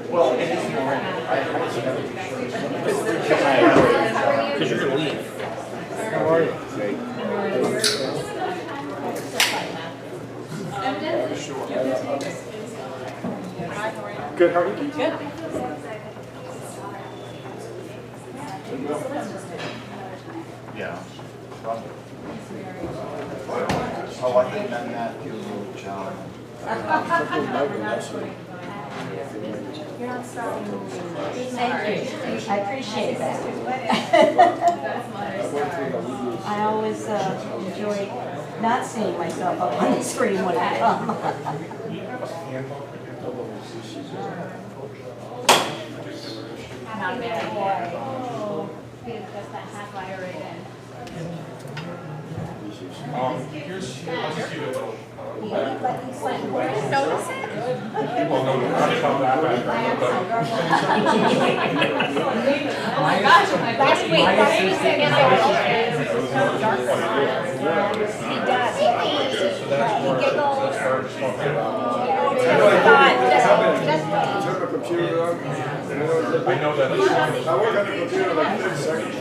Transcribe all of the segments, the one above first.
Well, it is more. Because you're gonna leave. How are you? Good, how are you? Good. Yeah. Oh, I think that Matthew wrote John. You're not starting. Thank you. I appreciate that. I always enjoy not seeing myself up on the screen when I come. Not bad. Oh, just that half wire right in. I'll just give you a little. Notice it? Well, no, I'm not that bad. Oh my gosh, last week, last week said yes, he does. He giggles. Turn the computer on. I know that. I work on the computer like 30 seconds.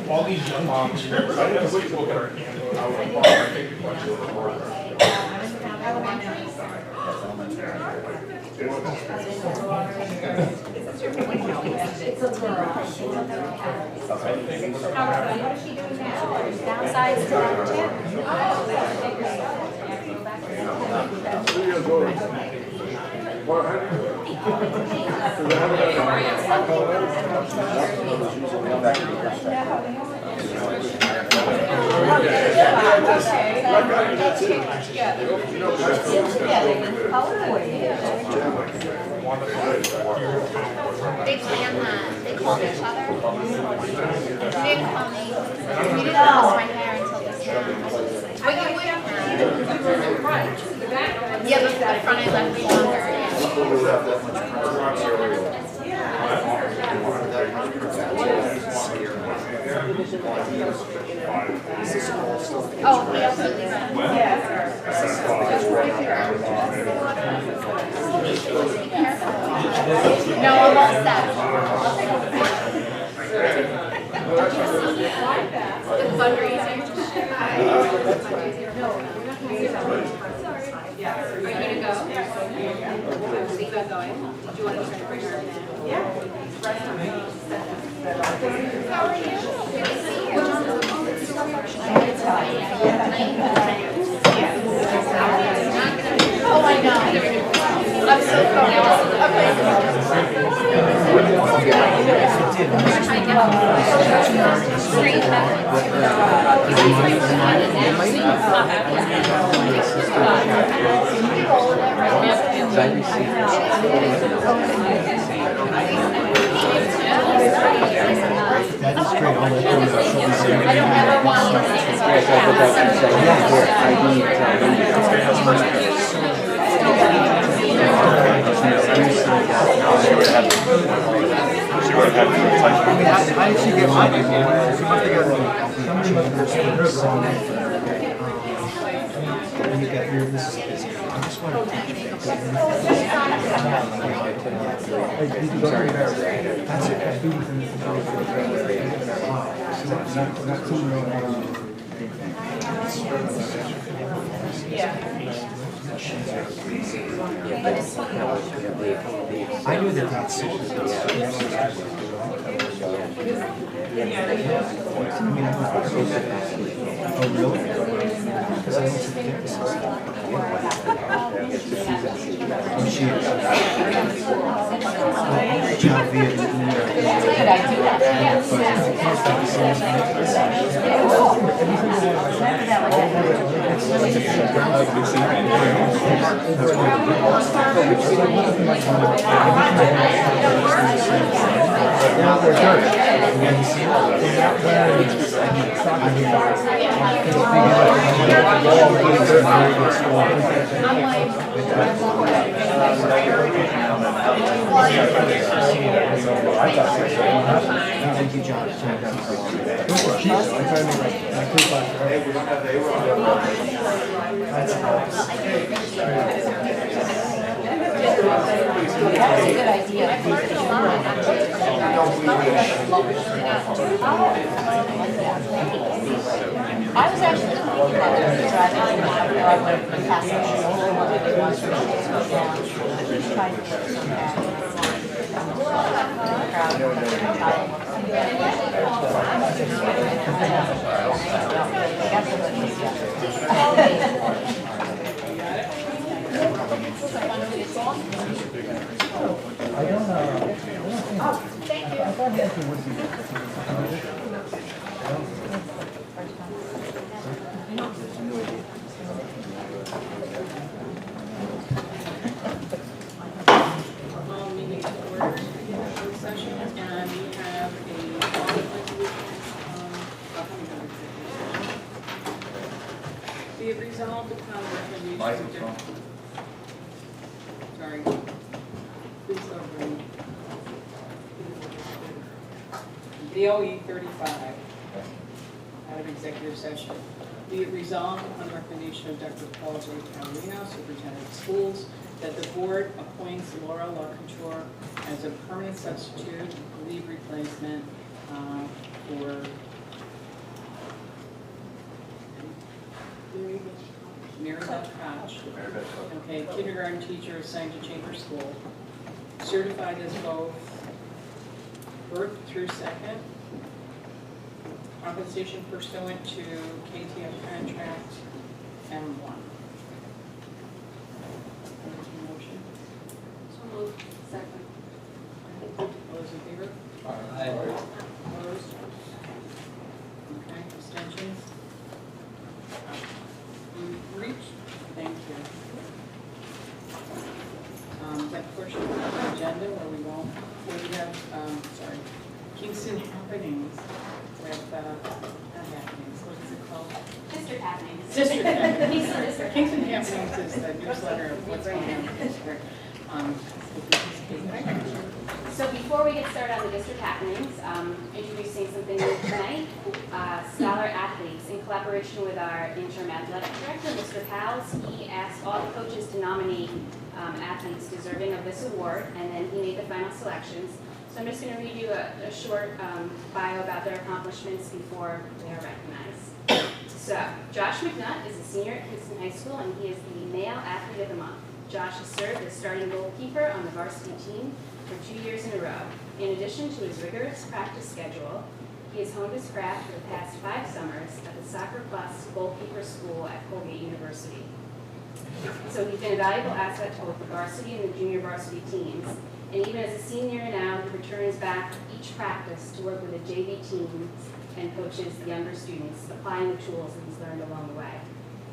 All these young moms, I didn't wait to look at our hand. I was like, wow, I think we want to do What is she doing now? Downsize to that too? 3 years old. Well, They planned that. They called each other. You didn't call me. You didn't notice my hair until just now. But you would have. Yeah, but the front I left me longer. Yeah. Oh, he also did that. No, I'm all set. The fundraiser. Are you gonna go? Think about going? Do you want to try to bring her in? How are you? Good to see you. Oh, I know. I'm so sorry. I don't ever want to How did she get money? She must have I knew that that's oh, really? Because I don't think it's she is. Child via the Thank you, John. That's That was a good idea. I've learned a lot, actually, from you guys. I was actually thinking about driving to Broadway past the trying to get some back. Session, and we have be it resolved upon recommendation of sorry, please don't read. DOE 35 out of executive session. Be it resolved upon recommendation of Dr. Paul J. Catalino, Superintendent of Schools, that the board appoints Laura LaCouture as a permanent substitute leave replacement for Mary Beth Koch. Okay, kindergarten teacher assigned to Chamber School, certified as both birth through second, compensation pursuant to KTF contract M1. Motion. So moved. Second. All those in favor? Opposed? Okay, abstentions? Reach? Thank you. That portion of the agenda where we won't, where we have, sorry, Kingston Happenings with, not Happenings, what is it called? District happenings. District Happenings. District Kingston Happenings is the newsletter of what's going on in the district. So before we get started on the district happenings, introducing something new tonight, Scholar Athletes, in collaboration with our interim athletic director, Mr. Pals, he asked all the coaches to nominate athletes deserving of this award, and then he made the final selections. So I'm just going to read you a short bio about their accomplishments before they are recognized. So, Josh McNutt is a senior at Kingston High School, and he is the male athlete of the month. Josh has served as starting goalkeeper on the varsity team for 2 years in a row. In addition to his rigorous practice schedule, he has honed his craft for the past 5 summers at the Soccer Plus goalkeeper school at Colgate University. So he's been a valuable asset to both the varsity and the junior varsity teams. And even as a senior now, he returns back each practice to work with the JV teams and coaches the younger students, applying the tools that he's learned along the way.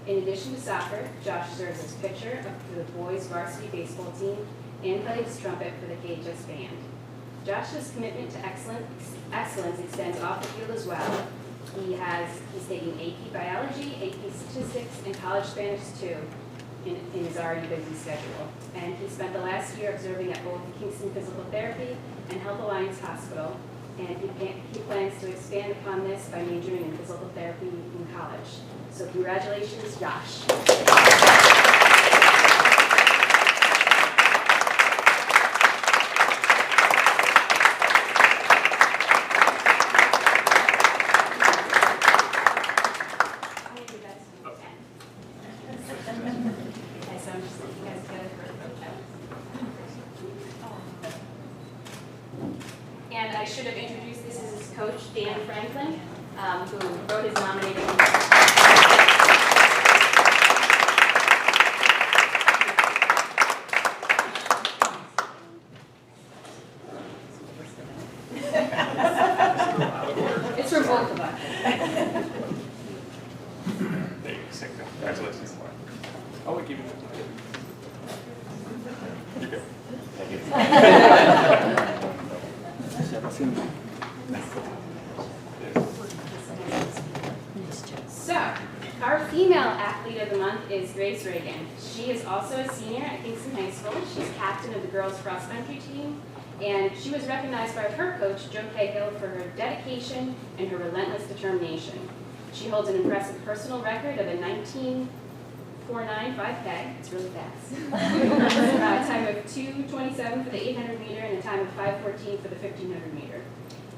In addition to soccer, Josh serves as pitcher for the boys varsity baseball team and plays trumpet for the KHS band. Josh's commitment to excellence extends off the field as well. He's taking AP Biology, AP Statistics, and College Spanish too in his already busy schedule. And he spent the last year observing at both the Kingston Physical Therapy and Health Alliance Hospital, and he plans to expand upon this by majoring in physical therapy in college. So congratulations, Josh. And I should have introduced, this is his coach, Dan Franklin, who wrote his nominating. It's for both of us. There you go, sick. Congratulations. Oh, we keep it. You're good. Thank you. So, our female athlete of the month is Grace Reagan. She is also a senior at Kingston High School. She's captain of the girls cross country team, and she was recognized by her coach, Joe Cahill, for her dedication and her relentless determination. She holds an impressive personal record of a 19.49 5K, it's really fast, a time of 2:27 for the 800 meter and a time of 5:14 for the 1500 meter.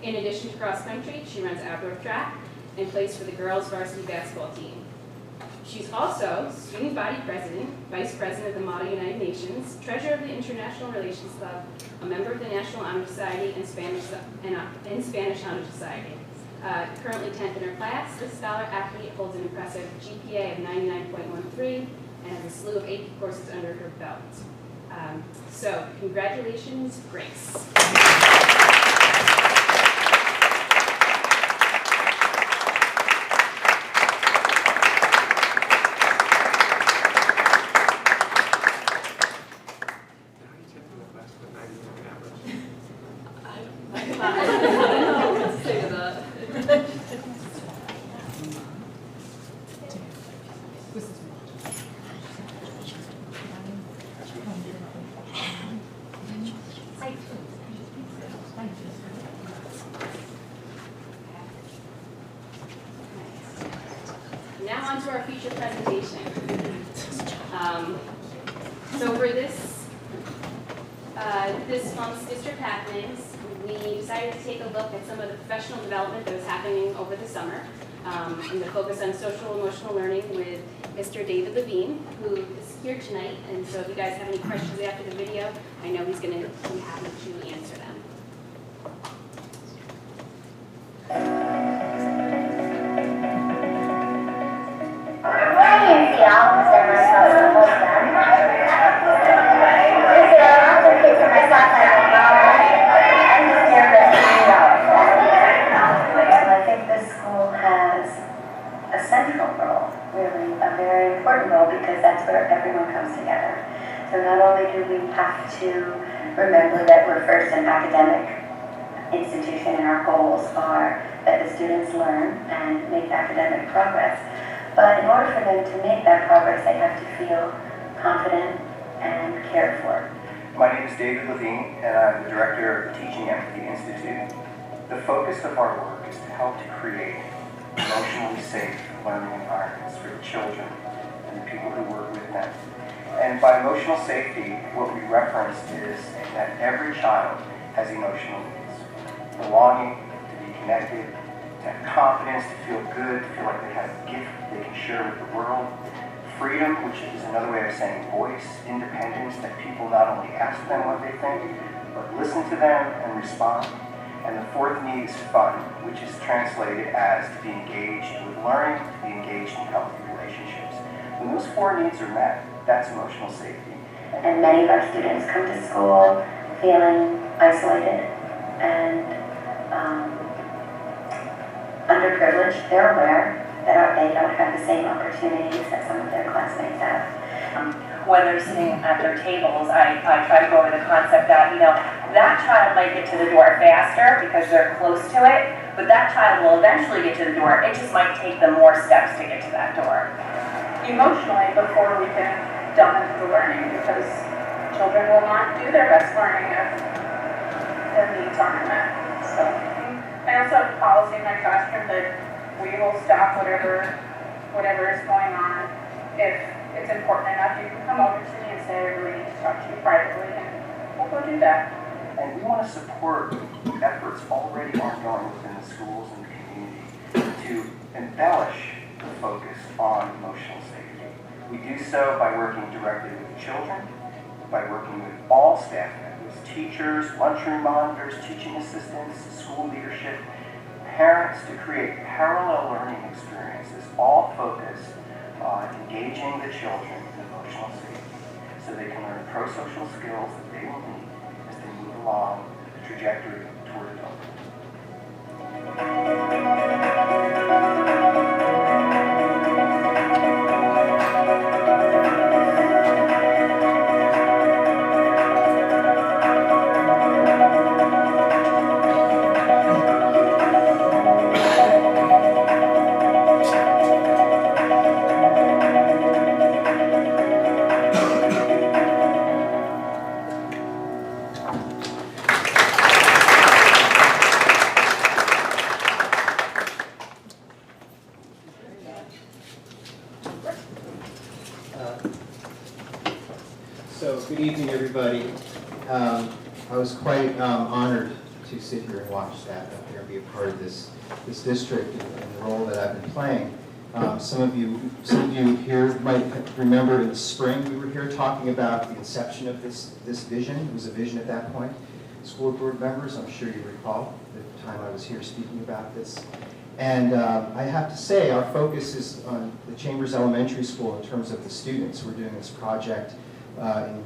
In addition to cross country, she runs outdoor track and plays for the girls varsity basketball team. She's also student body president, vice president of the Model United Nations, treasurer of the International Relations Club, a member of the National Honor Society and Spanish Honor Society. Currently 10th in her class, this scholar athlete holds an impressive GPA of 99.13 and has a slew of AP courses under her belt. So congratulations, Grace. Now on to our feature presentation. So for this month's district happenings, we decided to take a look at some of the professional development that was happening over the summer, and to focus on social emotional learning with Mr. David Levine, who is here tonight. And so if you guys have any questions after the video, I know he's going to be happy to answer them. I think this school has a central role, really, a very important role, because that's where everyone comes together. So not only do we have to remember that we're first an academic institution and our goals are that the students learn and make academic progress, but in order for them to make that progress, they have to feel confident and cared for. My name is David Levine, and I'm the director of the Teaching Empathy Institute. The focus of our work is to help to create emotionally safe learning environments for the children and the people who work with them. And by emotional safety, what we reference is that every child has emotional needs. Belonging, to be connected, to have confidence, to feel good, to feel like they have a gift they can share with the world. Freedom, which is another way of saying voice. Independence, that people not only ask them what they think, but listen to them and respond. And the fourth need is fun, which is translated as to be engaged with learning, to be engaged in healthy relationships. When those four needs are met, that's emotional safety. And many of our students come to school feeling isolated and underprivileged. They're aware that they don't have the same opportunities that some of their classmates have. When they're sitting at their tables, I try to go over the concept that, that child might get to the door faster because they're close to it, but that child will eventually get to the door. It just might take them more steps to get to that door. Emotionally, before we can delve into the learning, because children will not do their best learning if their needs aren't met. So I also have a policy in my classroom that we will stop whatever is going on. If it's important enough, you can come over to me and say, I really need to talk to you privately, and we'll go do that. And we want to support efforts already ongoing within the schools and the community to embellish the focus on emotional safety. We do so by working directly with the children, by working with all staff members, teachers, lunchroom monitors, teaching assistants, school leadership, parents, to create parallel learning experiences, all focused on engaging the children in emotional safety so they can learn pro-social skills that they will need as they move along the trajectory toward adulthood. Good evening, everybody. I was quite honored to sit here and watch that up here and be a part of this district and the role that I've been playing. Some of you here might remember in the spring we were here talking about the inception of this vision. It was a vision at that point. School board members, I'm sure you recall the time I was here speaking about this. And I have to say, our focus is on the Chambers Elementary School in terms of the students. We're doing this project in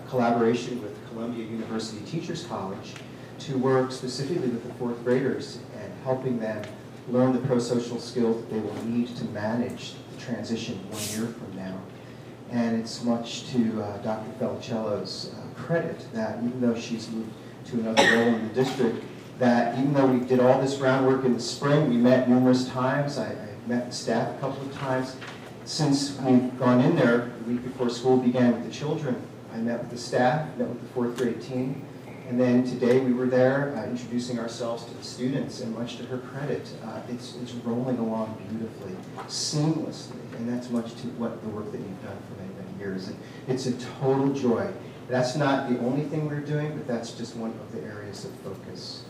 collaboration with Columbia University Teachers College to work specifically with the fourth graders and helping them learn the pro-social skills that they will need to manage the transition 1 year from now. And it's much to Dr. Felicello's credit that even though she's moved to another role in the district, that even though we did all this groundwork in the spring, we met numerous times. I met the staff a couple of times. Since we've gone in there the week before school began with the children, I met with the staff, met with the fourth grade team, and then today we were there introducing ourselves to the students, and much to her credit, it's rolling along beautifully, seamlessly, and that's much to what the work that you've done for many, many years. And it's a total joy. That's not the only thing we're doing, but that's just one of the areas of focus.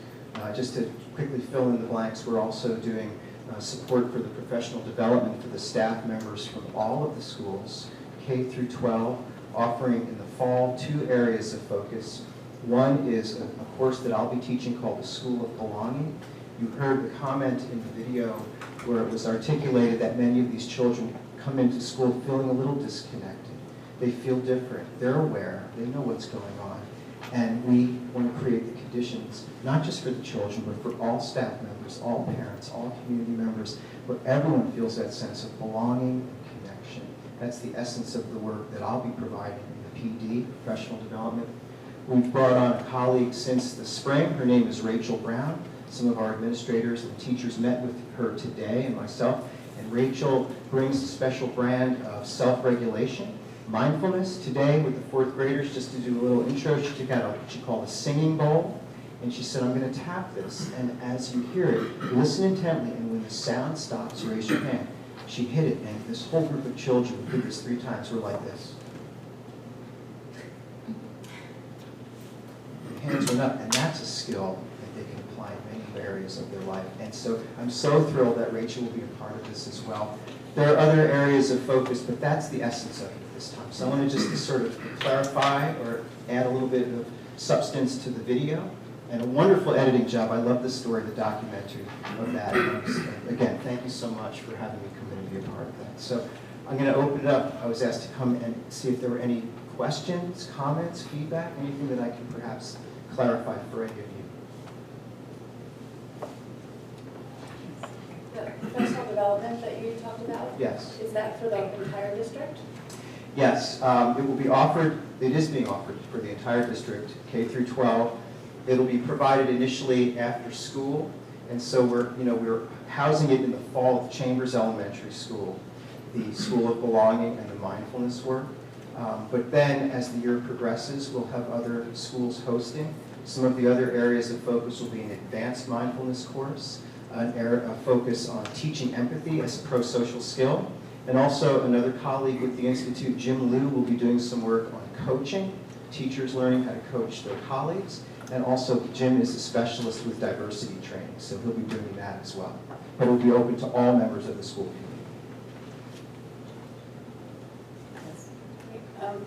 Just to quickly fill in the blanks, we're also doing support for the professional development for the staff members from all of the schools, K through 12, offering in the fall 2 areas of focus. One is a course that I'll be teaching called the School of Belonging. You heard the comment in the video where it was articulated that many of these children come into school feeling a little disconnected. They feel different. They're aware. They know what's going on. And we want to create the conditions, not just for the children, but for all staff members, all parents, all community members, where everyone feels that sense of belonging and connection. That's the essence of the work that I'll be providing in the PD, professional development. We've brought on a colleague since the spring. Her name is Rachel Brown. Some of our administrators and teachers met with her today and myself. And Rachel brings a special brand of self-regulation, mindfulness. Today with the fourth graders, just to do a little intro, she took out what she called a singing bowl. And she said, I'm going to tap this. And as you hear it, listen intently. And when the sound stops, raise your hand. She hit it. And this whole group of children, we did this 3 times, were like this. Hands went up, and that's a skill that they can apply in many areas of their life. And so I'm so thrilled that Rachel will be a part of this as well. There are other areas of focus, but that's the essence of it this time. So I wanted just to sort of clarify or add a little bit of substance to the video. And a wonderful editing job. I love the story, the documentary of that. And again, thank you so much for having me come in and be a part of that. So I'm going to open it up. I was asked to come and see if there were any questions, comments, feedback, anything that I can perhaps clarify for any of you. The professional development that you talked about? Yes. Is that for the entire district? Yes, it will be offered, it is being offered for the entire district, K through 12. It'll be provided initially after school, and so we're housing it in the fall of Chambers Elementary School, the School of Belonging and the mindfulness work. But then, as the year progresses, we'll have other schools hosting. Some of the other areas of focus will be an advanced mindfulness course, a focus on teaching empathy as a pro-social skill, and also another colleague with the Institute, Jim Liu, will be doing some work on coaching, teachers learning how to coach their colleagues, and also Jim is a specialist with diversity training, so he'll be doing that as well. But it will be open to all members of the school community.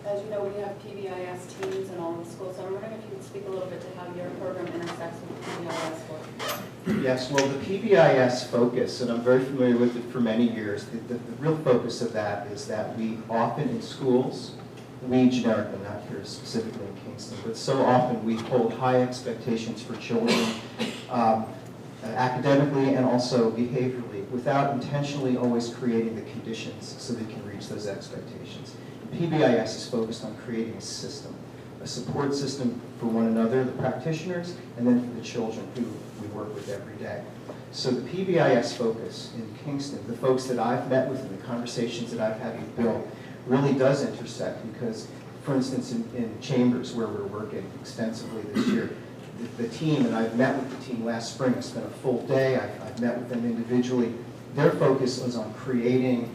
As you know, we have PBIS teams in all the schools, so I'm wondering if you could speak a little bit to how your program intersects with PBIS work. Yes, well, the PBIS focus, and I'm very familiar with it for many years, the real focus of that is that we often in schools, we generically, not here specifically in Kingston, but so often we hold high expectations for children, academically and also behaviorally, without intentionally always creating the conditions so they can reach those expectations. PBIS is focused on creating a system, a support system for one another, the practitioners, and then for the children who we work with every day. So the PBIS focus in Kingston, the folks that I've met with and the conversations that I've had with Bill, really does intersect because, for instance, in Chambers, where we're working extensively this year, the team, and I've met with the team last spring, I spent a full day, I've met with them individually, their focus was on creating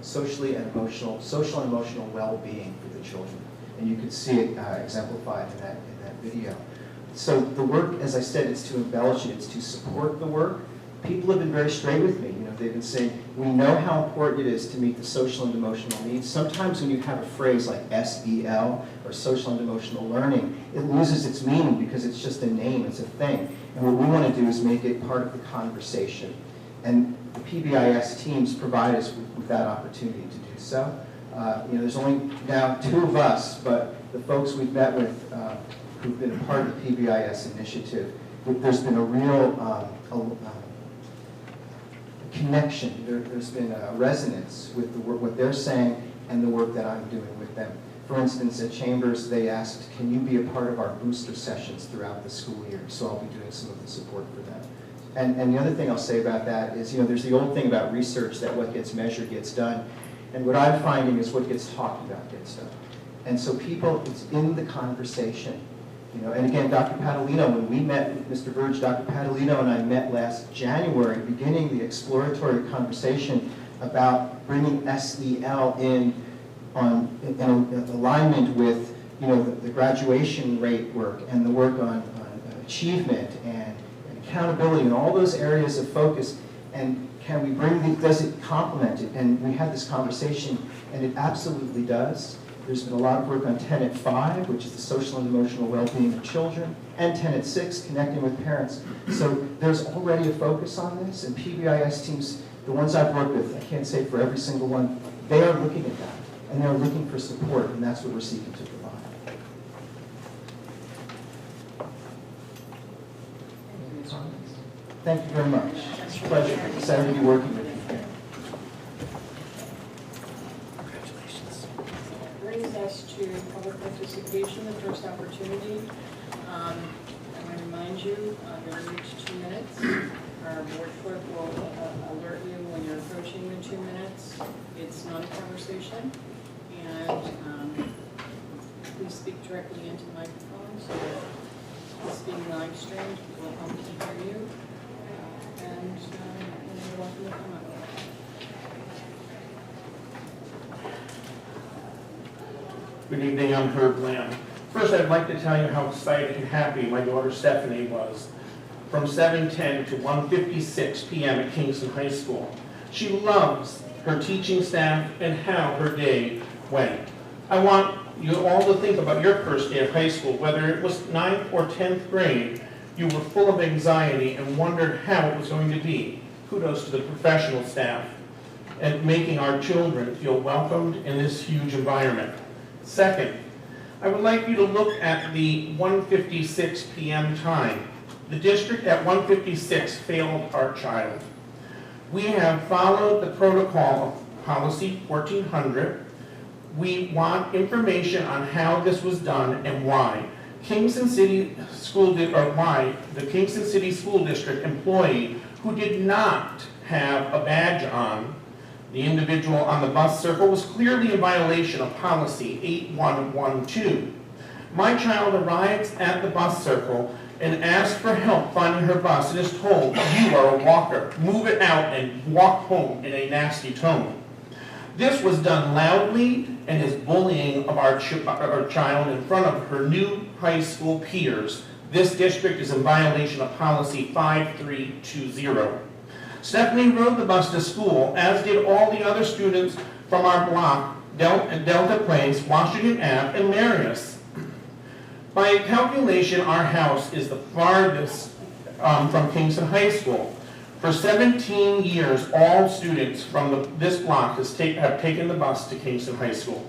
social and emotional well-being for the children. And you could see it exemplified in that video. So the work, as I said, it's to embellish it, it's to support the work. People have been very straight with me. They've been saying, we know how important it is to meet the social and emotional needs. Sometimes when you have a phrase like SEL, or social and emotional learning, it loses its meaning because it's just a name, it's a thing. And what we want to do is make it part of the conversation. And the PBIS teams provide us with that opportunity to do so. There's only now 2 of us, but the folks we've met with who've been a part of the PBIS initiative, there's been a real connection. There's been a resonance with the work, what they're saying, and the work that I'm doing with them. For instance, at Chambers, they asked, can you be a part of our booster sessions throughout the school year? So I'll be doing some of the support for them. And the other thing I'll say about that is, there's the old thing about research that what gets measured gets done. And what I'm finding is what gets talked about gets done. And so people, it's in the conversation. And again, Dr. Padalino, when we met with Mr. Verge, Dr. Padalino and I met last January, beginning the exploratory conversation about bringing SEL in alignment with, the graduation rate work and the work on achievement and accountability and all those areas of focus. And can we bring does it complement it? And we had this conversation, and it absolutely does. There's been a lot of work on Tenet 5, which is the social and emotional well-being of children, and Tenet 6, connecting with parents. So there's already a focus on this, and PBIS teams, the ones I've worked with, I can't say for every single one, they are looking at that, and they're looking for support, and that's what we're seeking to provide. Thank you very much. It's a pleasure. Excited to be working with you. Brings us to public participation, the first opportunity. I want to remind you, you'll need 2 minutes. Our board clerk will alert you when you're approaching the 2 minutes. It's not a conversation. And please speak directly into the microphone so that it's being live streamed. We'll help to hear you. And you're welcome to come up. Good evening, I'm Herb Lamb. First, I'd like to tell you how excited and happy my daughter Stephanie was. From 7:10 to 1:56 p.m. at Kingston High School. She loves her teaching staff and how her day went. I want you all to think about your first day of high school, whether it was 9th or 10th grade. You were full of anxiety and wondered how it was going to be. Kudos to the professional staff and making our children feel welcomed in this huge environment. Second, I would like you to look at the 1:56 p.m. time. The district at 1:56 failed our child. We have followed the protocol of policy 1400. We want information on how this was done and why. The Kingston City School District employee who did not have a badge on, the individual on the bus circle, was clearly in violation of policy 8112. My child arrives at the bus circle and asks for help finding her bus and is told, "You are a walker, move it out and walk home," in a nasty tone. This was done loudly and is bullying of our child in front of her new high school peers. This district is in violation of policy 5320. Stephanie rode the bus to school, as did all the other students from our block, Delta Place, Washington Ave, and Marius. By calculation, our house is the farthest from Kingston High School. For 17 years, all students from this block have taken the bus to Kingston High School.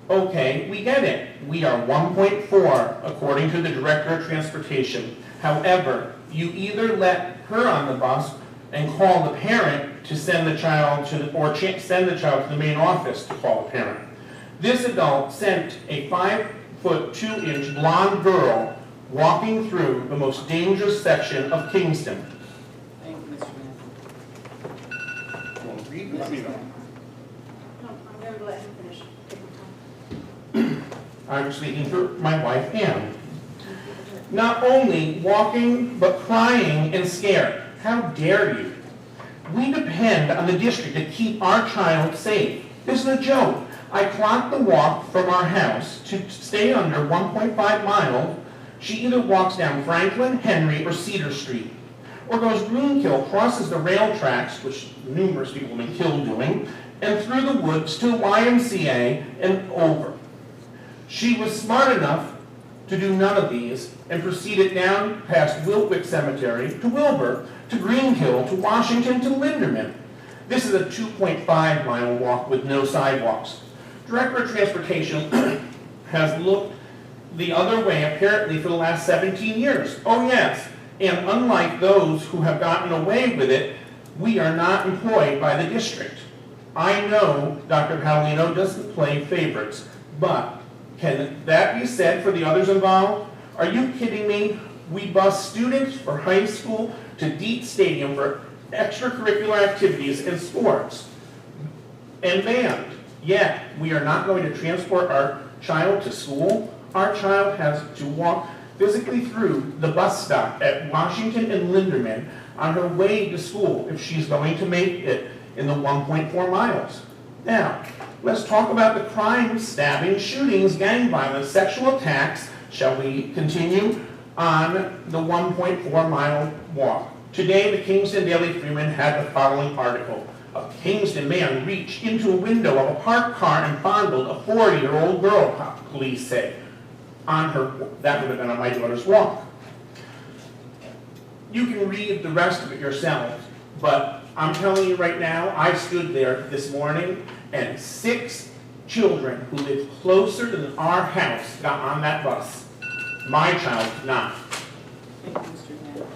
Okay, we get it. We are 1.4, according to the Director of Transportation. However, you either let her on the bus and call the parent to send the child to, send the child to the main office to call the parent. This adult sent a 5'2" blonde girl walking through the most dangerous section of Kingston. Thank you, Mr. Mann. Let me know. No, I'm going to let him finish. Take your time. I'm speaking for my wife, Ann. Not only walking, but crying and scared. How dare you? We depend on the district to keep our child safe. This is a joke. I clocked the walk from our house to stay under 1.5 miles. She either walks down Franklin, Henry, or Cedar Street, or goes Greenkill, crosses the rail tracks, which numerous people have been killed doing, and through the woods to YMCA and over. She was smart enough to do none of these and proceeded down past Wilkwick Cemetery to Wilbur, to Greenkill, to Washington, to Linderman. This is a 2.5-mile walk with no sidewalks. Director of Transportation has looked the other way apparently for the last 17 years. Oh yes, and unlike those who have gotten away with it, we are not employed by the district. I know Dr. Paolino doesn't play favorites, but can that be said for the others involved? Are you kidding me? We bus students for high school to Dietz Stadium for extracurricular activities and sports and band. Yet, we are not going to transport our child to school. Our child has to walk physically through the bus stop at Washington and Linderman on her way to school if she's going to make it in the 1.4 miles. Now, let's talk about the crimes, stabbings, shootings, gang violence, sexual attacks. Shall we continue on the 1.4 mile walk? Today, the Kingston Daily Freeman had the following article. A Kingston man reached into a window of a parked car and fondled a 40-year-old girl, police say. On her, that would have been on my daughter's walk. You can read the rest of it yourself, but I'm telling you right now, I stood there this morning and 6 children who lived closer than our house got on that bus. My child did not. Thank you, Mr. Mann.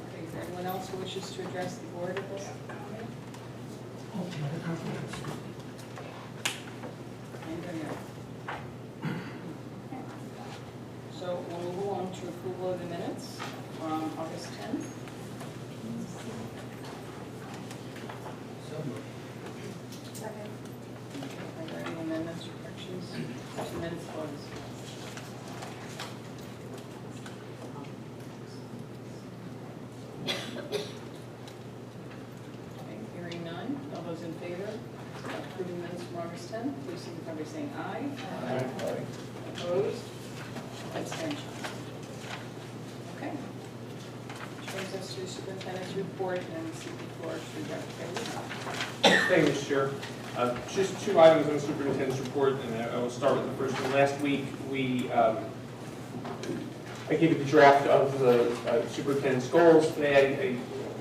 Okay, is there anyone else who wishes to address the board at this? Anybody else? So we'll move on to approval of the minutes from August 10th. Are there any amendments or corrections to minutes, August? Okay, hearing none. All those in favor of approving minutes from August 10th, please signify by saying aye. Aye. Opposed? Abstentions? Okay. Which brings us to the superintendent's report and seek the floor to Dr. Kelly. Thank you, Mr. Chair. Just 2 items on the superintendent's report, and I will start with the first one. Last week, I gave you the draft of the superintendent's goals. Today,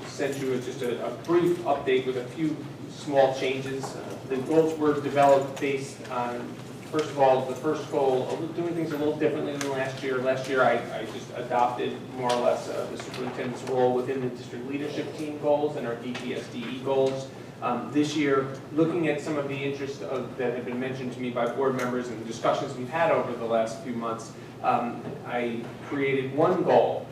I sent you just a brief update with a few small changes. The goals were developed based on, first of all, the first goal, doing things a little differently than last year. Last year, I just adopted more or less the superintendent's role within the district leadership team goals and our DPSDE goals. This year, looking at some of the interests that have been mentioned to me by board members and the discussions we've had over the last few months, I created one goal,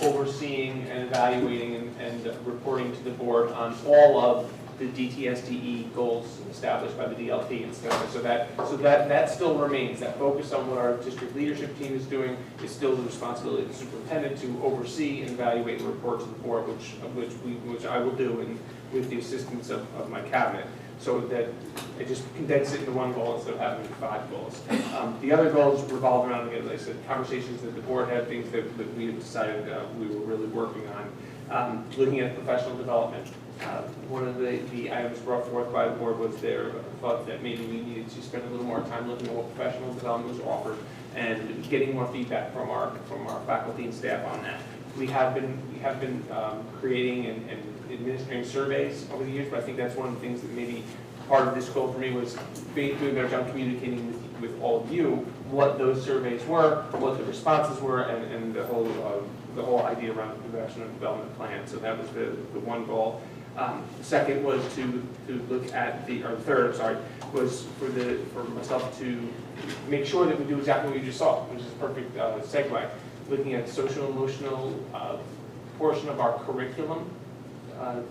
overseeing and evaluating and reporting to the board on all of the DTSDE goals established by the DLT and stuff. So that still remains. That focus on what our district leadership team is doing is still the responsibility of the superintendent to oversee and evaluate and report to the board, which I will do with the assistance of my cabinet. So that I just condense it into one goal instead of having 5 goals. The other goals revolve around, again, as I said, conversations that the board had, things that we had decided we were really working on. Looking at professional development. One of the items brought forth by the board was their thought that maybe we needed to spend a little more time looking at what professional development was offered and getting more feedback from our faculty and staff on that. We have been creating and administering surveys over the years, but I think that's one of the things that maybe part of this goal for me was doing a better job communicating with all of you what those surveys were, what the responses were, and the whole idea around the professional development plan. So that was the one goal. The second was to look at the third, was for myself to make sure that we do exactly what you just saw, which is a perfect segue. Looking at social emotional portion of our curriculum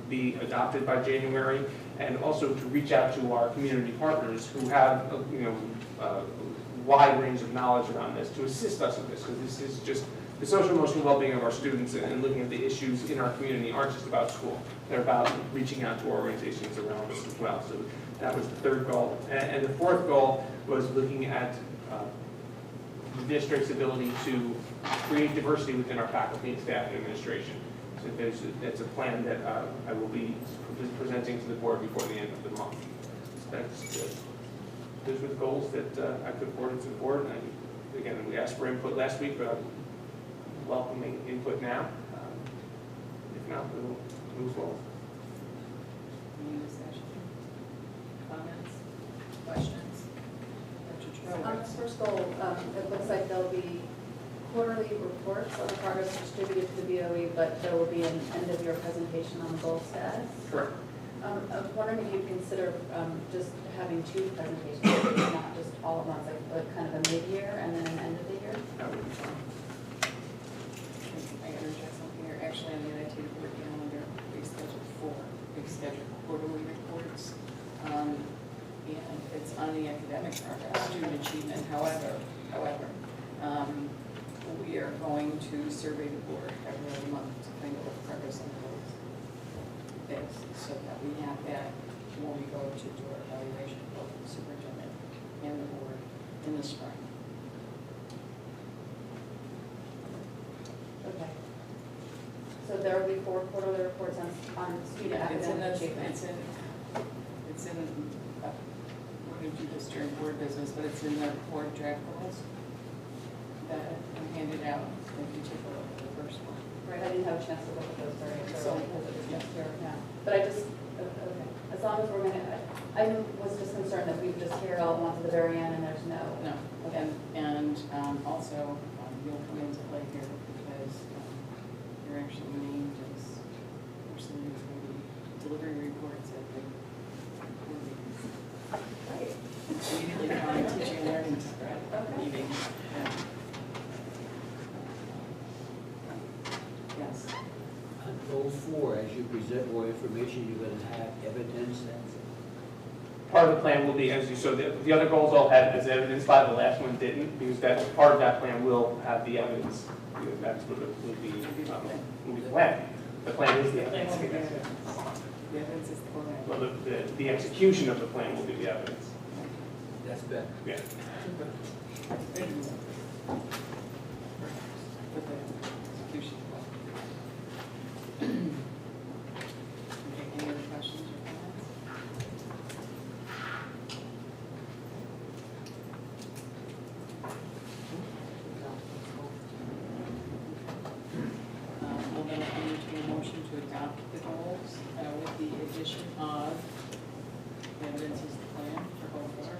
be adopted by January, and also to reach out to our community partners who have a wide range of knowledge around this to assist us with this, because this is just the social emotional well-being of our students and looking at the issues in our community aren't just about school. They're about reaching out to organizations around us as well. So that was the third goal. And the fourth goal was looking at the district's ability to create diversity within our faculty and staff and administration. So that's a plan that I will be presenting to the board before the end of the month. So those were the goals that I put forward to the board. And again, we asked for input last week, but I'm welcoming input now. If not, we will move forward. Any discussion? Comments? Questions? Dr. On this first goal, it looks like there'll be quarterly reports on the progress distributed to the BOE, but there will be an end-of-year presentation on the goal status. Correct. I was wondering if you'd consider just having two presentations, not just all at once, like kind of a mid-year and then an end of the year? That would be fine. I interject something here. Actually, on the NIT board calendar, we've scheduled quarterly reports. And it's on the academic progress, student achievement. However, we are going to survey the board every other month to find out what the progress on those is, so that we have that when we go to do our evaluation, both the superintendent and the board in the spring. Okay. So there will be 4 quarterly reports on student academic achievement. It's in, we're going to do this during board business, but it's in the board draft goals that I handed out, if you take a look at the first one. Right, I didn't have a chance to look at those very So- thoroughly because it was just here now. But I just, okay, as long as we're gonna, I was just concerned that we would just hear it all at once at the very end and there's no. No, and also, you'll come into play here because you're actually named as the person who's going to be delivering reports at the board meetings. Right. Immediately following teaching and learning meeting. Yeah. Yes. On goal 4, as you present more information, you're going to have evidence that Part of the plan will be, as you saw, the other goals all had as evidence by, the last one didn't, because that part of that plan will have the evidence. That's what it will be the plan. The plan is the evidence. The evidence is the program. Well, the execution of the plan will be the evidence. that's better. Yeah. But the execution. Okay, any other questions or comments? We'll then entertain a motion to adopt the goals with the addition of the evidence is the plan for goal 4.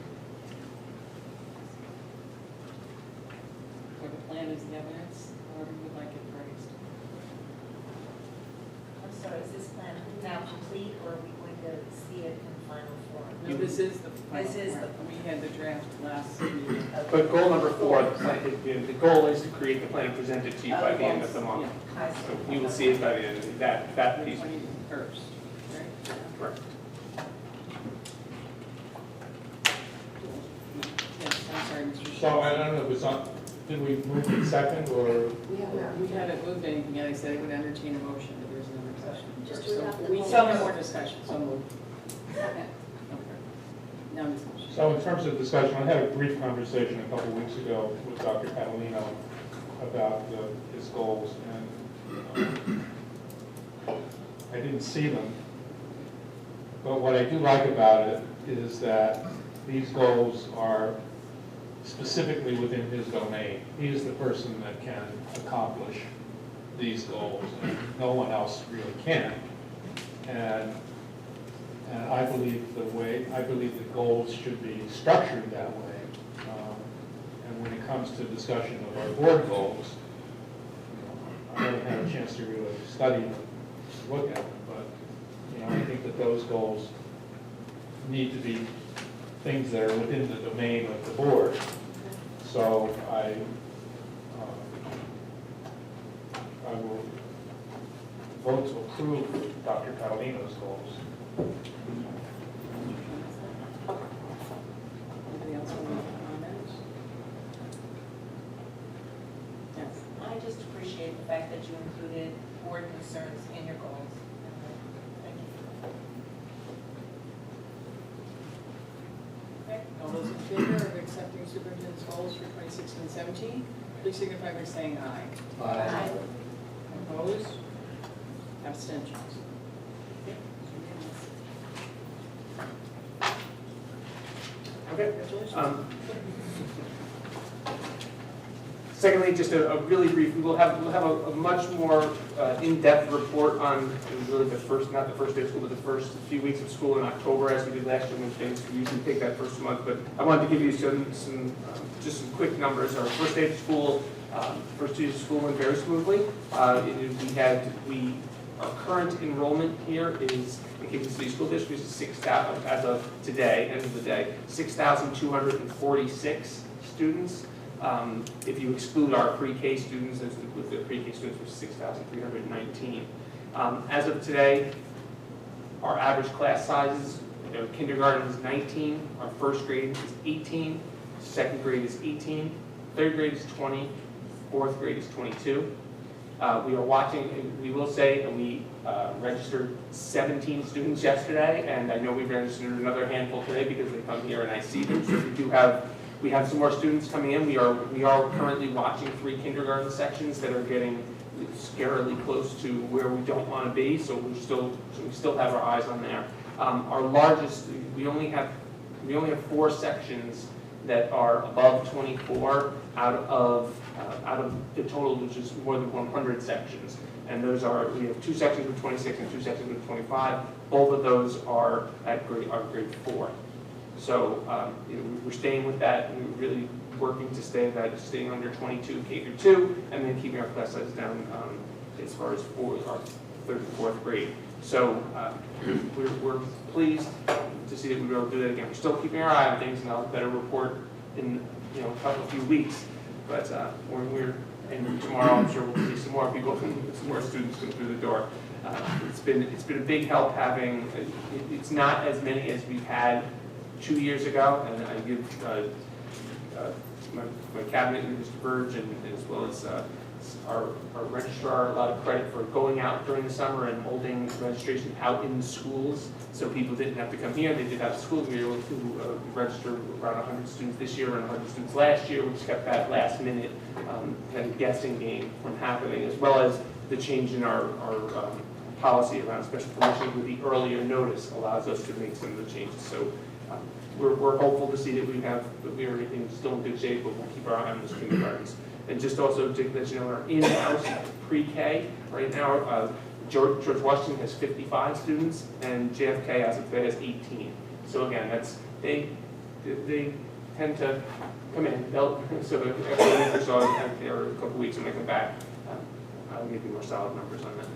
Or the plan is the evidence, however you would like it phrased. I'm sorry, is this plan now complete, or are we going to see it in final form? No, this is the final This is form. the- We had the draft last meeting. But goal number 4, the goal is to create the plan and present it to you by the end of the month. Yeah. So you will see it by the end of that piece. 21st, right? Correct. Yes, I'm sorry, Mr. Schultz. So I don't know, was on, did we move it second or? We haven't moved anything yet. I said I would entertain a motion, but there's another discussion. Just So without the we motion. still have more discussion, so moved. Okay. Now discussion. So in terms of discussion, I had a brief conversation a couple weeks ago with Dr. Catalino about his goals, and I didn't see them. But what I do like about it is that these goals are specifically within his domain. He is the person that can accomplish these goals, and no one else really can. And I believe the goals should be structured that way. And when it comes to discussion of our board goals, I haven't had a chance to really study them, look at them, but I think that those goals need to be things that are within the domain of the board. So I will vote to approve Dr. Catalino's goals. Anybody else want to comment? Yes. I just fact that you included board concerns in your goals. Thank you. Okay, all those in favor of accepting superintendent's goals for 2016-17, please signify by saying aye. Aye. Opposed? Abstentions? Okay, Okay. congratulations. Secondly, just a really brief, we'll have a much more in-depth report on really the first, not the first day of school, but the first few weeks of school in October, as we did last year when things usually take that first month. But I wanted to give you just some quick numbers. Our first day of school, first 2 days of school went very smoothly. Our current enrollment here is, in Kansas City School District, is 6,000, as of today, end of the day, 6,246 students. If you exclude our pre-K students, and include the pre-K students, which is 6,319. As of today, our average class sizes, kindergarten is 19, our first grade is 18, second grade is 18, third grade is 20, fourth grade is 22. We are watching, we will say, that we registered 17 students yesterday, and I know we registered another handful today because they come here and I see them, so we have some more students coming in. We are currently watching 3 kindergarten sections that are getting scarily close to where we don't want to be, so we still have our eyes on there. Our largest, we only have 4 sections that are above 24 out of the total, which is more than 100 sections. And those are, we have 2 sections with 26 and 2 sections with 25. Both of those are at grade 4. So we're staying with that, and we're really working to staying under 22 K through 2, and then keeping our class size down as far as our 3rd and 4th grade. So we're pleased to see that we were able to do that again. We're still keeping our eye on things, and I'll have a better report in a few weeks. But and tomorrow I'm sure we'll see some more people, some more students come through the door. It's been a big help having. It's not as many as we've had 2 years ago, and I give my cabinet and Mr. Burge, and as well as our registrar a lot of credit for going out during the summer and holding registration out in the schools, so people didn't have to come here. They did have schools. We were able to register around 100 students this year and 100 students last year, which kept that last minute kind of guessing game from happening, as well as the change in our policy around special permission with the earlier notice allows us to make some of the changes. So we're hopeful to see that everything's still in good shape, but we'll keep our eye on those kindergartens. And just also to let you know, our in-house pre-K right now, George Washington has 55 students, and JFK as of today has 18. So again, they tend to come in. So after a week or so, or a couple weeks when they come back, I'll give you more solid numbers on that.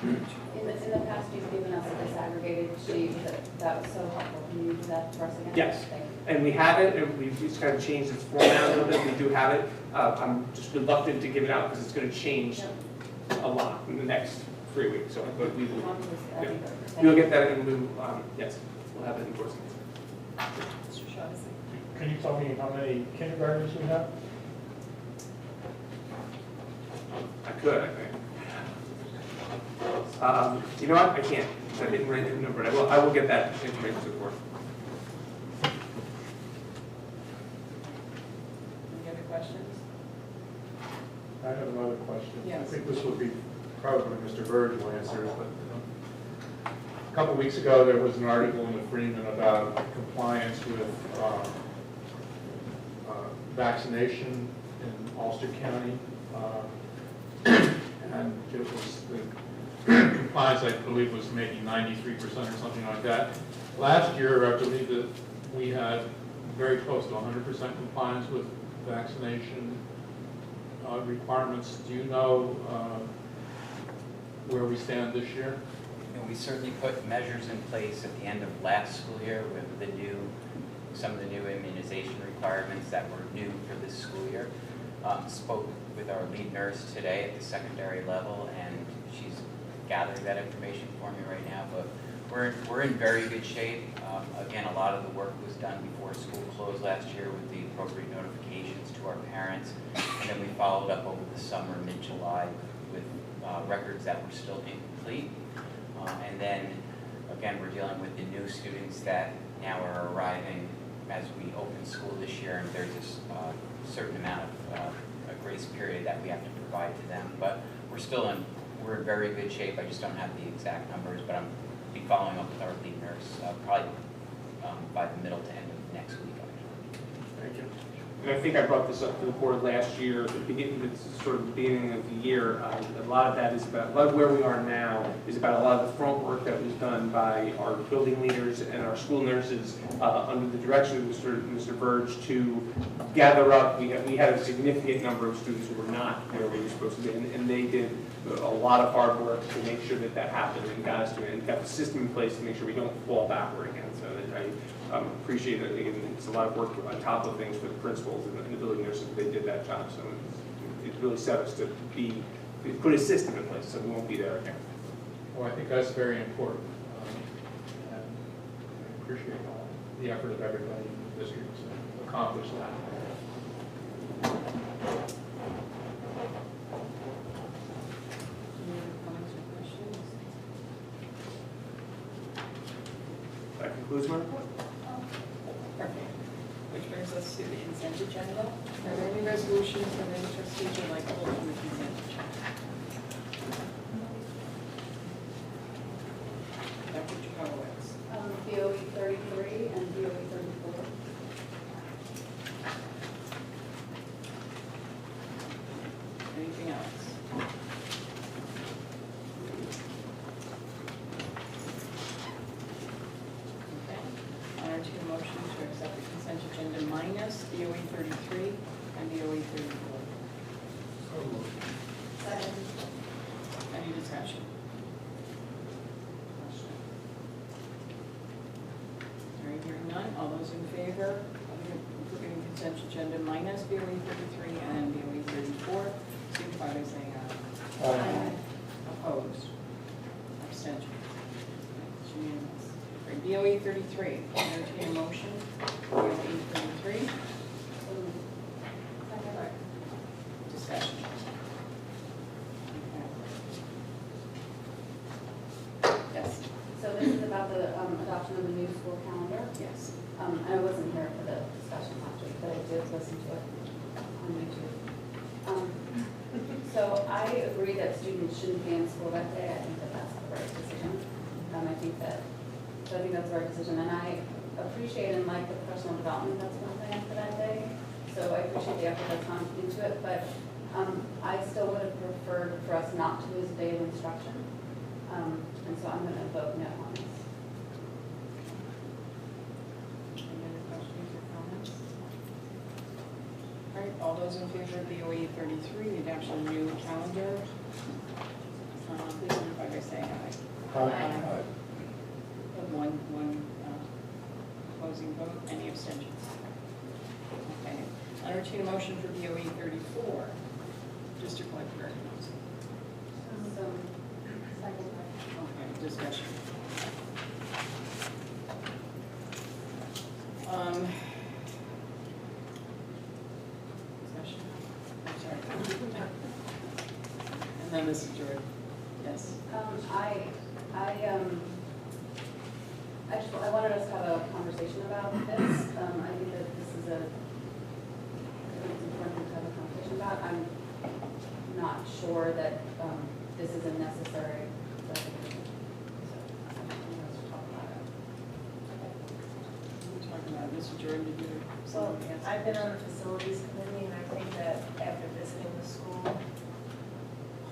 In the past, you've given us a disaggregated sheet that was so helpful. Can you do that for us again? Yes. Thank you. And we have it, and we've just kind of changed its format a little bit. We do have it. I'm just reluctant to give it out because it's going to change a lot in the next 3 weeks. So, but we will. We'll get that, and yes, we'll have it in course. Mr. Shaughnessy. Can you tell me how many kindergartners you have? I could, I think. You know what? I can't. I didn't write the number. I will get that information to the board. Any other questions? I have another question. Yes. I think this would be probably Mr. Burge will answer, but a couple weeks ago there was an article in the Freeman about compliance with vaccination in Ulster County, and it was the compliance, I believe, was maybe 93% or something like that. Last year, I believe that we had very close to 100% compliance with vaccination requirements. Do you know where we stand this year? We certainly put measures in place at the end of last school year with some of the new immunization requirements that were new for this school year. Spoke with our lead nurse today at the secondary level, and she's gathering that information for me right now. But we're in very good shape. Again, a lot of the work was done before school closed last year with the appropriate notifications to our parents. And then we followed up over the summer, mid-July, with records that were still incomplete. And then, again, we're dealing with the new students that now are arriving as we open school this year, and there's this certain amount of a grace period that we have to provide to them. But we're in very good shape. I just don't have the exact numbers, but I'm be following up with our lead nurse probably by the middle to end of next week, actually. Thank you. And I think I brought this up to the board last year, at the beginning of the year. A lot of that is about, a lot of where we are now is about a lot of the front work that was done by our building leaders and our school nurses under the direction of Mr. Burge to gather up. We had a significant number of students who were not where we were supposed to be, and they did a lot of hard work to make sure that happened and got us to it, and got the system in place to make sure we don't fall backward again. So I appreciate it. Again, it's a lot of work on top of things for the principals and the building nurses. They did that job, so it really set us to put a system in place, so we won't be there again. Well, I think that's very important. And I appreciate all the effort of everybody in the district to accomplish that. Any other comments or questions? That concludes my report. Perfect. Which brings us to the consent agenda. Are there any resolutions from any trustees you'd like to hold on the consent agenda? Dr. Chakowitz. BOE 33 and BOE 34. Anything else? Okay. I'll entertain a motion to accept the consent agenda minus BOE 33 and BOE 34. Second. Any discussion? All right, hearing none. All those in favor of approving the consent agenda minus BOE 33 and BOE 34, signify by saying aye. Aye. Opposed? Abstentions? It's unanimous. For BOE 33, entertain a motion. BOE 33. Discussion. Okay. Yes. So this is about the adoption of the new school calendar. Yes. I wasn't here for the discussion last week, but I did listen to it on YouTube. So I agree that students shouldn't be in school that day. I think that that's the right decision. I think that's the right decision, and I appreciate and like the professional development that's been planned for that day. So I appreciate the effort that's gone into it, but I still would have preferred for us not to lose a day of instruction. And so I'm going to vote no on this. Any other questions or comments? All right, all those in favor of BOE 33, the adoption of the new calendar, please signify by saying aye. Aye. One opposing vote, any abstentions? Okay, I'll entertain a motion for BOE 34, District Library. So, second. Okay, discussion. Discussion? I'm sorry. And then Mrs. Jordan. Yes. I wanted us to have a conversation about this. I think that this is it's important to have a conversation about. I'm not sure that this is a necessary resolution. So I think let's talk about it. We're talking about Mrs. Jordan, did you have Well, something to answer? I've been on the facilities committee, and I think that after visiting the school,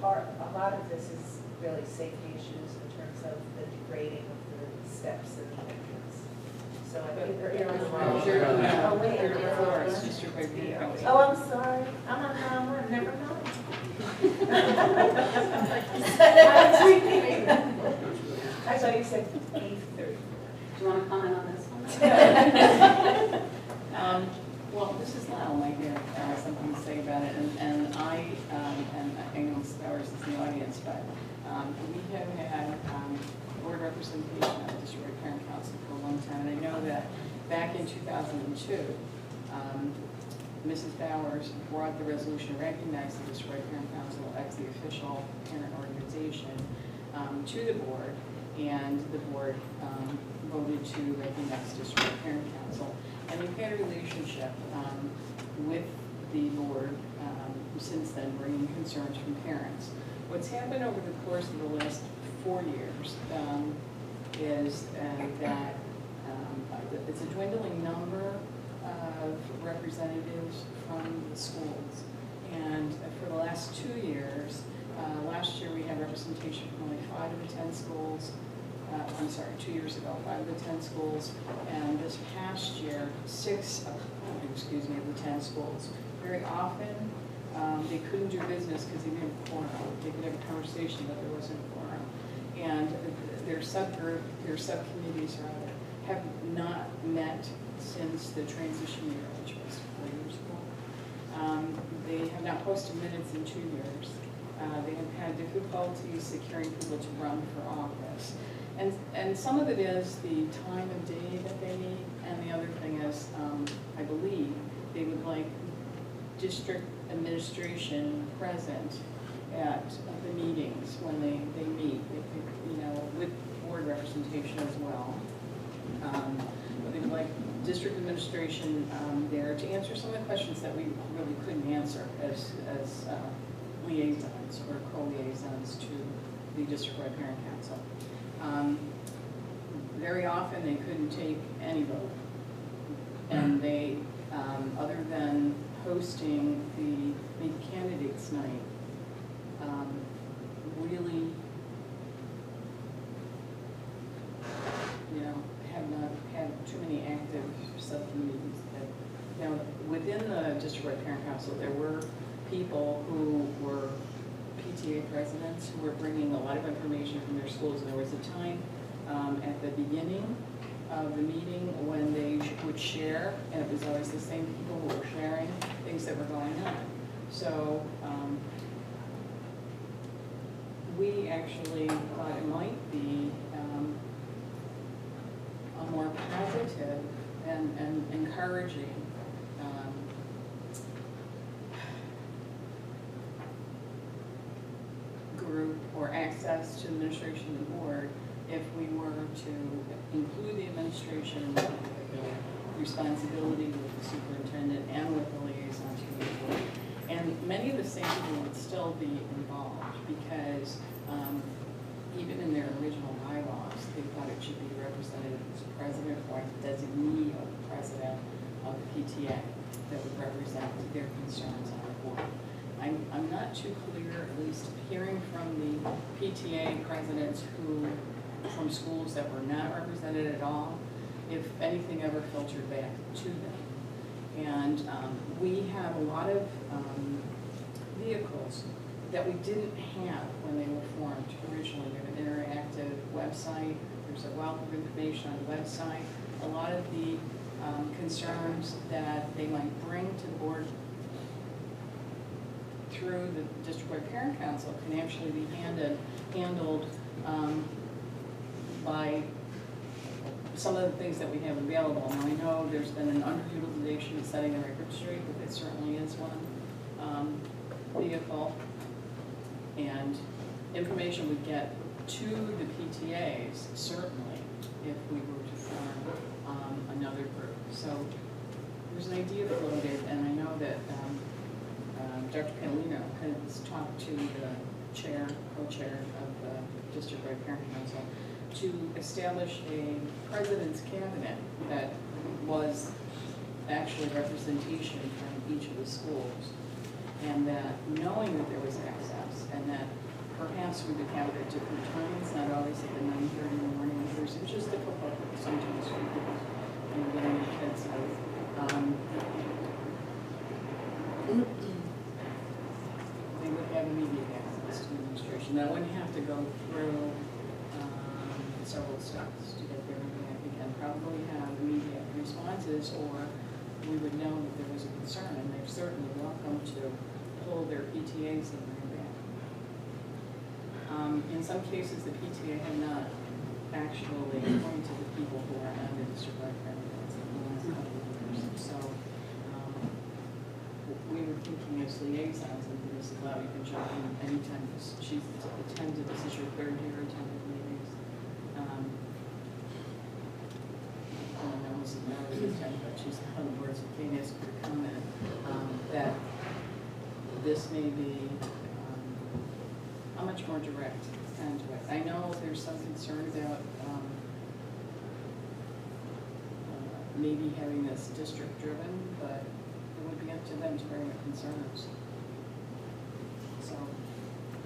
a lot of this is really safety issues in terms of the degrading of the steps and the entrance. So I think we're in the wrong. Oh, wait, Third floor is District Library. oh, I'm sorry. I'm on round one, never mind. I was repeating. I thought you said 8:30. Do you want to comment on this one? Well, Mrs. Lau might have something to say about it, and I know Ms. Bowers is in the audience, but we have had board representation at the District Parent Council for a long time, and I know back in 2002, Mrs. Bowers brought the resolution recognizing the District Parent Council as the official parent organization to the board, and the board voted to recognize District Parent Council. And we've had a relationship with the board since then, bringing concerns from parents. What's happened over the course of the last 4 years is that it's a dwindling number of representatives from the schools. And for the last 2 years, last year we had representation from only 5 of the 10 schools. 2 years ago, 5 of the 10 schools. And this past year, 6 of the 10 schools. Very often, they couldn't do business because they didn't have a quorum. They could have a conversation, but there wasn't a quorum. And their subcommittees rather, have not met since the transition year, which was 4 years ago. They have not posted minutes in 2 years. They have had difficulties securing people to run for office. And some of it is the time of day that they need, and the other thing is, I believe, they would like district administration present at the meetings when they meet, with board representation as well. But they'd like district administration there to answer some of the questions that we really couldn't answer as liaisons or co-liaisons to the district-wide parent council. Very often they couldn't take any vote, and they, other than hosting the candidates night, really, have not had too many active subcommittees. Now, within the district-wide parent council, there were people who were PTA presidents who were bringing a lot of information from their schools. And there was a time at the beginning of the meeting when they would share, and it was always the same people who were sharing things that were going on. So we actually thought it might be a more positive and encouraging group or access to administration and board if we were to include the administration with the responsibility with the superintendent and with the liaison to the board. And many of the same people would still be involved because even in their original bylaws, they thought it should be represented as president or designee of the president of the PTA that would represent their concerns on the board. I'm not too clear, at least hearing from the PTA presidents from schools that were not represented at all, if anything ever filtered back to them. And we have a lot of vehicles that we didn't have when they were formed originally. We have an interactive website, there's a wealth of information on the website. A lot of the concerns that they might bring to the board through the district-wide parent council can actually be handled by some of the things that we have available. And I know there's been an underutilization of setting the record straight, but it certainly is one vehicle. And information would get to the PTAs, certainly, if we were to form another group. So there's an idea floated, and I know that Dr. Palino has talked to the co-chair of the district-wide parent council to establish a president's cabinet that was actually representation from each of the schools, and that knowing that there was access and that perhaps we would have it at different times, not always at the 9:30 in the morning. It's just difficult sometimes for people getting their kids out. They would have immediate access to administration. Now, wouldn't have to go through several steps to get there. We can probably have immediate responses, or we would know that there was a concern, and they're certainly welcome to pull their PTAs and bring back. In some cases, the PTA had not actually appointed the people who are on the district-wide parent council. to attend, but she's not on the board, so can't ask her to comment, that this may be a much more direct end to it. I know there's some concern about maybe having this district-driven, but it would be up to them to bring their concerns. So,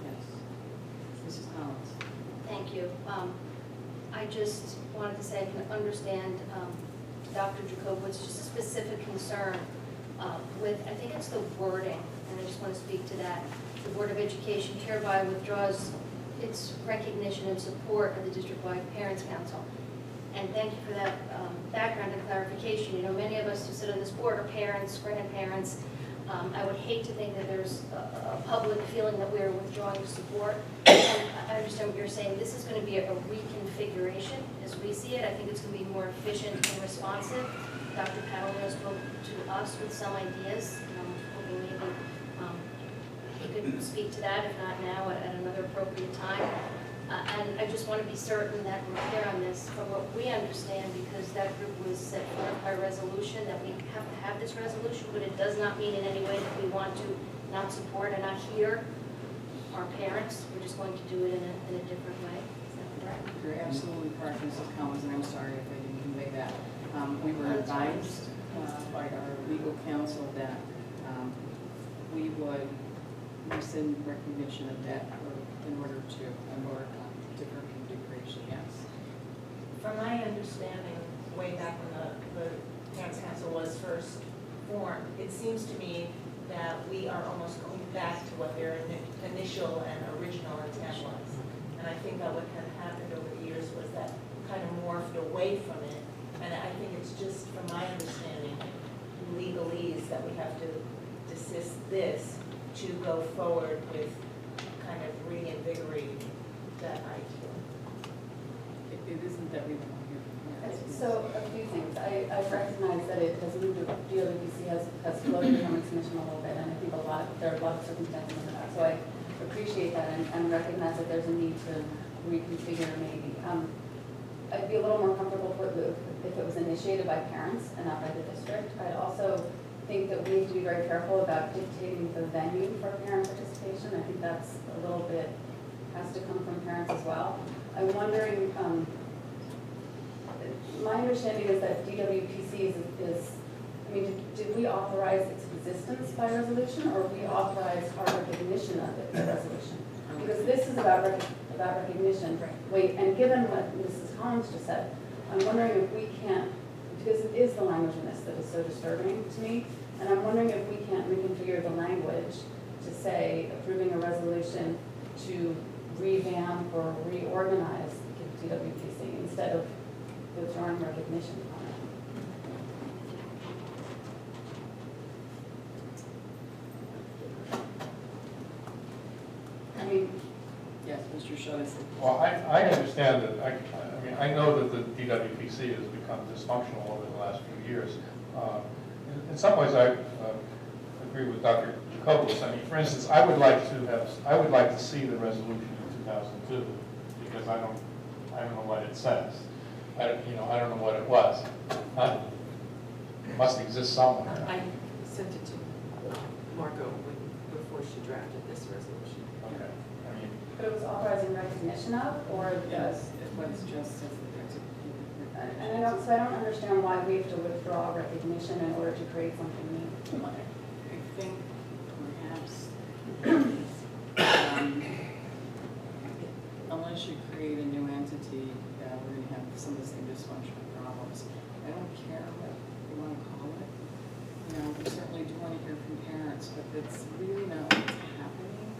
yes. Mrs. Collins. Thank you. I just wanted to say I can understand Dr. Jacobowitz, just a specific concern with, I think it's the wording, and I just want to speak to that. The Board of Education hereby withdraws its recognition and support of the district-wide Parents Council. And thank you for that background and clarification. You know, many of us who sit on this board are parents, grandparents. I would hate to think that there's a public feeling that we're withdrawing support. And I understand what you're saying. This is going to be a reconfiguration as we see it. I think it's going to be more efficient and responsive. Dr. Paolino spoke to us with some ideas. Hoping maybe he could speak to that, if not now, at another appropriate time. And I just want to be certain that we're clear on this from what we understand, because that group was set forth by resolution, that we have to have this resolution, but it does not mean in any way that we want to not support and not hear our parents. We're just going to do it in a different way. Is that correct? You're absolutely correct, Mrs. Collins, and I'm sorry if I didn't convey that. We were advised by our legal counsel that we would rescind recognition of that in order to embark on different configuration, yes. From my understanding, way back when the Parents Council was first formed, it seems to me that we are almost going back to what their initial and original intent was. And I think that what had happened over the years was that kind of morphed away from it. And I think it's just, from my understanding, legalese that we have to desist this to go forward with kind of reinvigorating that idea. It isn't that we want to hear from parents. So a few things. I recognize that it has moved, DOWPC has slowed the Parents Commission a little bit, and I think there are a lot of circumstances in that. So I appreciate that and recognize that there's a need to reconfigure maybe. I'd be a little more comfortable if it was initiated by parents and not by the district. I'd also think that we need to be very careful about dictating the venue for parent participation. I think that's a little bit, has to come from parents as well. I'm wondering, my understanding is that DWPC is I mean, did we authorize its existence by resolution, or we authorized our recognition of it by resolution? Because this is about recognition. Wait, and given what Mrs. Collins just said, I'm wondering if we can't, because it is the language in this that is so disturbing to me, and I'm wondering if we can't reconfigure the language to say approving a resolution to revamp or reorganize DWPC instead of withdrawing recognition on it. I mean, yes, Mr. Shaughnessy. Well, I understand that, I mean, I know that the DWPC has become dysfunctional over the last few years. In some ways, I agree with Dr. Jacobowitz. I mean, for instance, I would like to see the resolution in 2002, because I don't know what it says. I don't know what it was. It must exist somewhere. I sent it to Margot before she drafted this resolution. Okay. I mean, but it was authorizing recognition of, or yes, it was just since the and I don't understand why we have to withdraw recognition in order to create something new. I think perhaps unless you create a new entity, we're going to have some of the same dysfunctional problems. I don't care what you want to call it. You know, we certainly do want to hear from parents, but that's really not what's happening.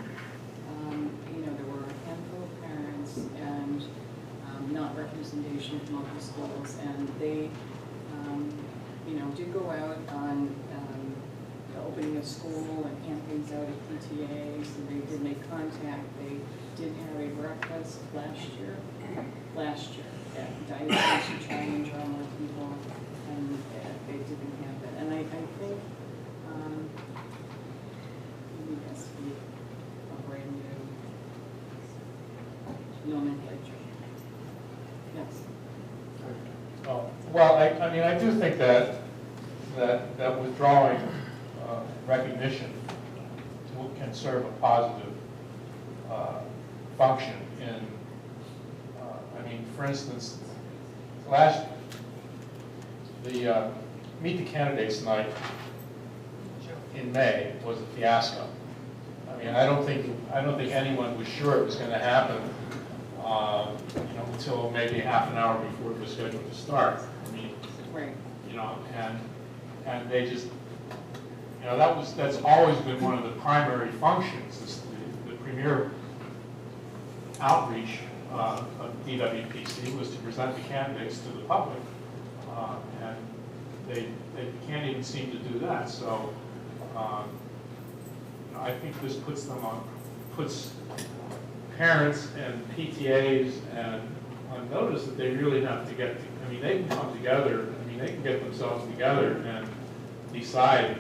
You know, there were a handful of parents and not representation from local schools, and they, you know, did go out on the opening of school and campaigns out at PTAs, and they did make contact. They did have a breakfast last year at Diocese to try and draw more people, and they didn't have that. And I think maybe has to be a brand new nomenclature. Yes. Oh, well, I mean, I do think that withdrawing recognition can serve a positive function in, I mean, for instance, the Meet the Candidates night in May was a fiasco. I mean, I don't think anyone was sure it was going to happen, until maybe half an hour before it was scheduled to start. I mean, Right. And they just, that's always been one of the primary functions, is the premier outreach of DWPC was to present the candidates to the public, and they can't even seem to do that. So I think this puts parents and PTAs and on notice that they really have to get, I mean, they can come together, I mean, they can get themselves together and decide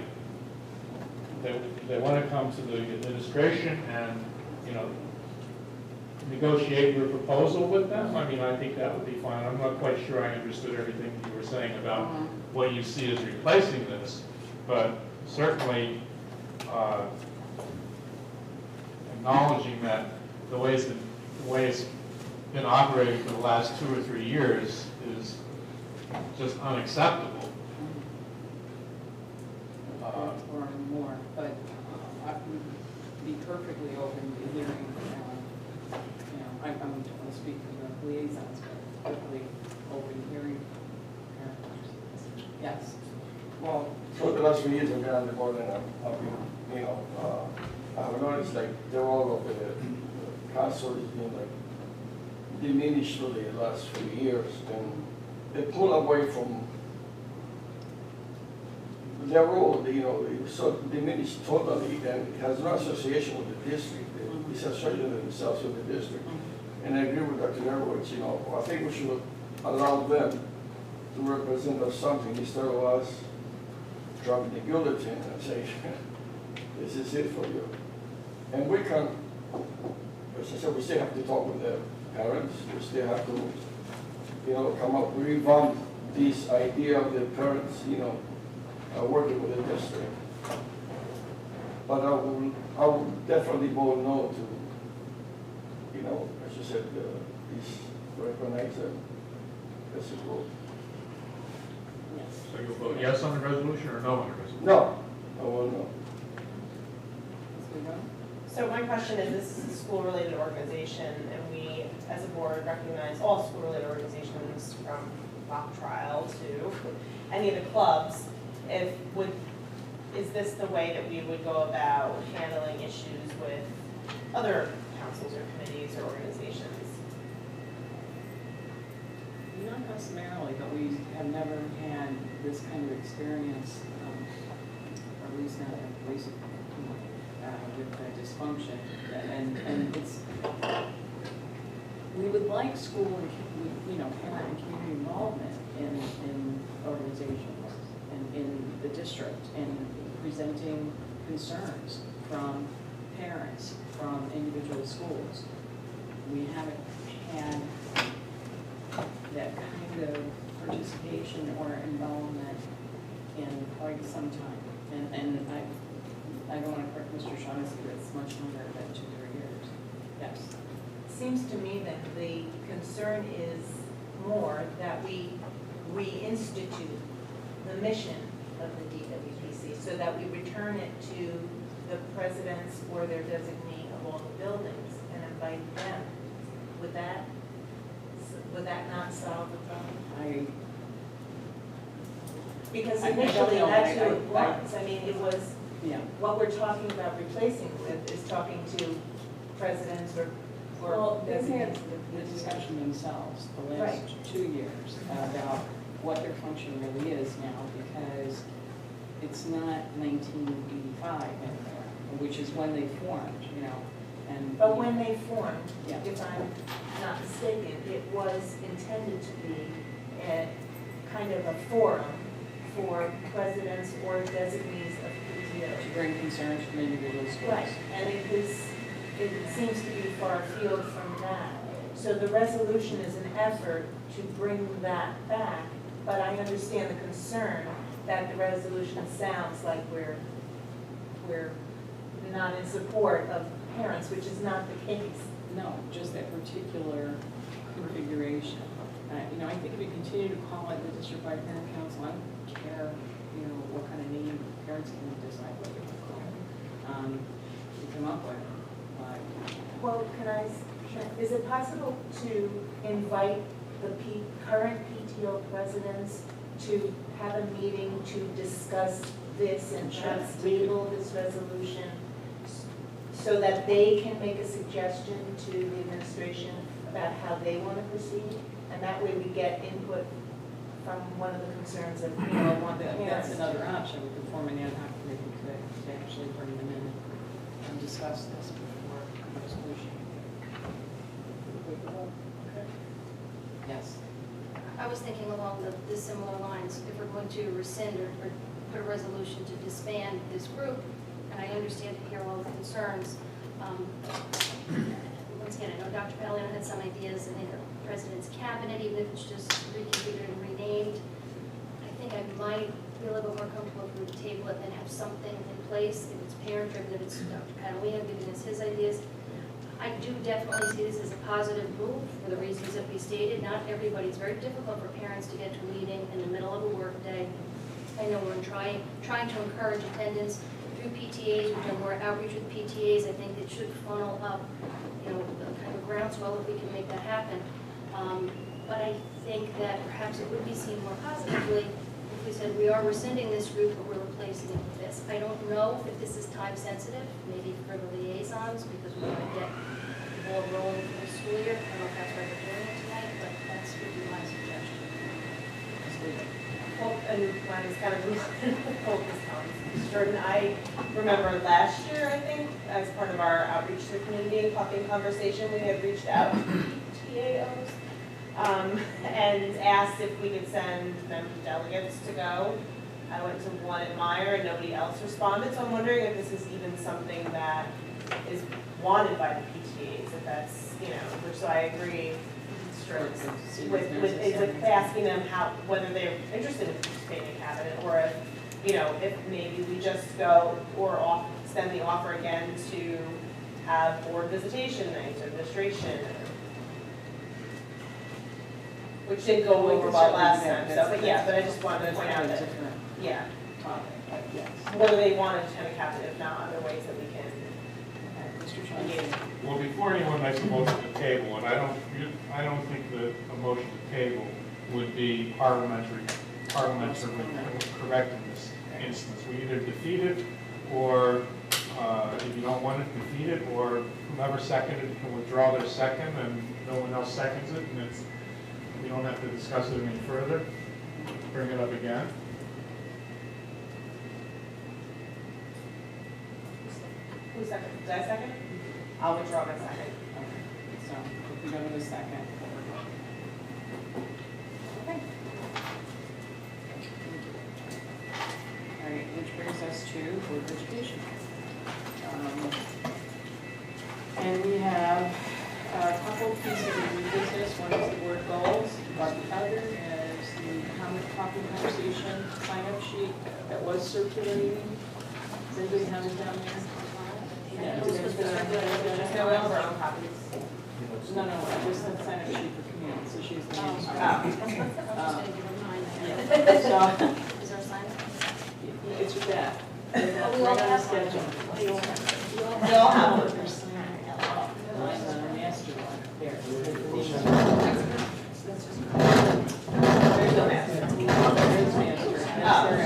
that they want to come to the administration and, negotiate your proposal with them. I mean, I think that would be fine. I'm not quite sure I understood everything you were saying about what you see as replacing this, but certainly acknowledging that the way it's been operating for the last 2 or 3 years is just unacceptable. Or more, but I would be perfectly open to hearing, I don't want to speak for the liaisons, but perfectly open to hearing parents. Yes. Well, for the last 3 years I've been on the board, and I've been, I've noticed like the role of the council has been like diminished for the last few years, and they pull away from their role. It was so diminished totally, and it has no association with the district. It's associated themselves with the district. And I agree with Dr. Nerowitz, I think we should allow them to represent us something instead of us dropping the guillotine and say, this is it for you. And we can, as I said, we still have to talk with the parents. We still have to, come up, revamp this idea of the parents, working with the district. But I will definitely vote no to, as you said, this recognize them as a group. So you'll vote yes on the resolution or no on the resolution? No, I will no. So my question is, this is a school-related organization, and we, as a board, recognize all school-related organizations from mock trial to any of the clubs. Is this the way that we would go about handling issues with other councils or committees or organizations? Not customarily, but we have never had this kind of experience, or at least not recently, with the dysfunction. And it's, we would like school and, parent and community involvement in organizations and in the district, and presenting concerns from parents, from individual schools. We haven't had that kind of participation or involvement in quite some time. And I don't want to correct Mr. Shaughnessy, but it's much longer than 2 or 3 years. Yes. Seems to me that the concern is more that we reinstitute the mission of the DWPC so that we return it to the presidents or their designee of all the buildings and invite them. Would that not solve the problem? Because initially that's who it was. I mean, it was, what we're talking about replacing with is talking to presidents or well, they've had the discussion themselves the last 2 years about what their function really is now, because it's not 1985 anymore, which is when they formed, But when they formed, Yeah. if I'm not mistaken, it was intended to be a kind of a forum for presidents or designees of PTO. to bring concerns from individual schools. Right, and it seems to be far afield from that. So the resolution is an effort to bring that back but I understand the concern that the resolution sounds like we're not in support of parents, which is not the case. No, just that particular configuration. You know, I think if we continue to call it the district-wide parent council, I don't care, you know, what kind of name parents can decide what they want to call it. To come up with. Well, is it possible to invite the current PTO presidents to have a meeting to discuss this and perhaps table this resolution so that they can make a suggestion to the administration about how they want to proceed? And that way we get input from one of the concerns of, you know, one of the parents. That's another option. We could form an ad hoc committee to actually bring them in and discuss this before the resolution. Okay. Yes. I was thinking along the similar lines, if we're going to rescind or put a resolution to disband this group, and I understand to hear all the concerns. Once again, I know Dr. Palladino had some ideas in the president's cabinet, even if it's just reconfigured and renamed. I think I might be a little bit more comfortable if we would table it and have something in place, if it's parent-driven, if it's Dr. Catalina giving us his ideas. I do definitely see this as a positive move for the reasons that we stated. Not everybody, it's very difficult for parents to get to a meeting in the middle of a workday. I know we're trying to encourage attendance through PTAs. We've done more outreach with PTAs. I think it should funnel up, you know, a kind of groundswell if we can make that happen. But I think that perhaps it would be seen more positively if we said we are rescinding this group, but we're replacing it with this. I don't know if this is time sensitive, maybe for the liaisons, because we want to get the ball rolling for the school year. I don't know if that's why we're doing it tonight, but that's would be my suggestion. Well, and mine is kind of focused on Jordan. I remember last year, I think, as part of our outreach to the community and talking conversation, we had reached out to TAOs and asked if we could send them delegates to go. I went to one at Meyer and nobody else responded, so I'm wondering if this is even something that is wanted by the PTAs, if that's, you know, which so I agree with asking them how, whether they're interested in participating in cabinet, or if, you know, if maybe we just go or extend the offer again to have board visitation nights, administration, which didn't go over well last time, so, but yeah, but I just wanted to point out that, yeah. Yes. Whether they want to attend a cabinet, if not, other ways that we can engage. Well, before anyone makes a motion to table, and I don't think that a motion to table would be parliamentary correct in this instance. We either defeat it, or if you don't want it, defeat it, or whomever seconded can withdraw their second, and no one else seconds it, and it's, we don't have to discuss it any further. Bring it up again. Who seconded? Did I second? I'll withdraw my second. Okay. So if we go to the second. Okay. All right, which brings us to Board of Education. And we have a couple pieces of new business. One is the board goals. The other is the coffee conversation sign-up sheet that was circulating. Does anybody have it down there? Yeah, No, we have our own copies. No, just the sign-up sheet for community, so she's the I'm name. just gonna give her mine. So, Is there a sign? it's with that. Oh, we all have schedule. one. We all have one. There's a master one there. There's no master. There's master.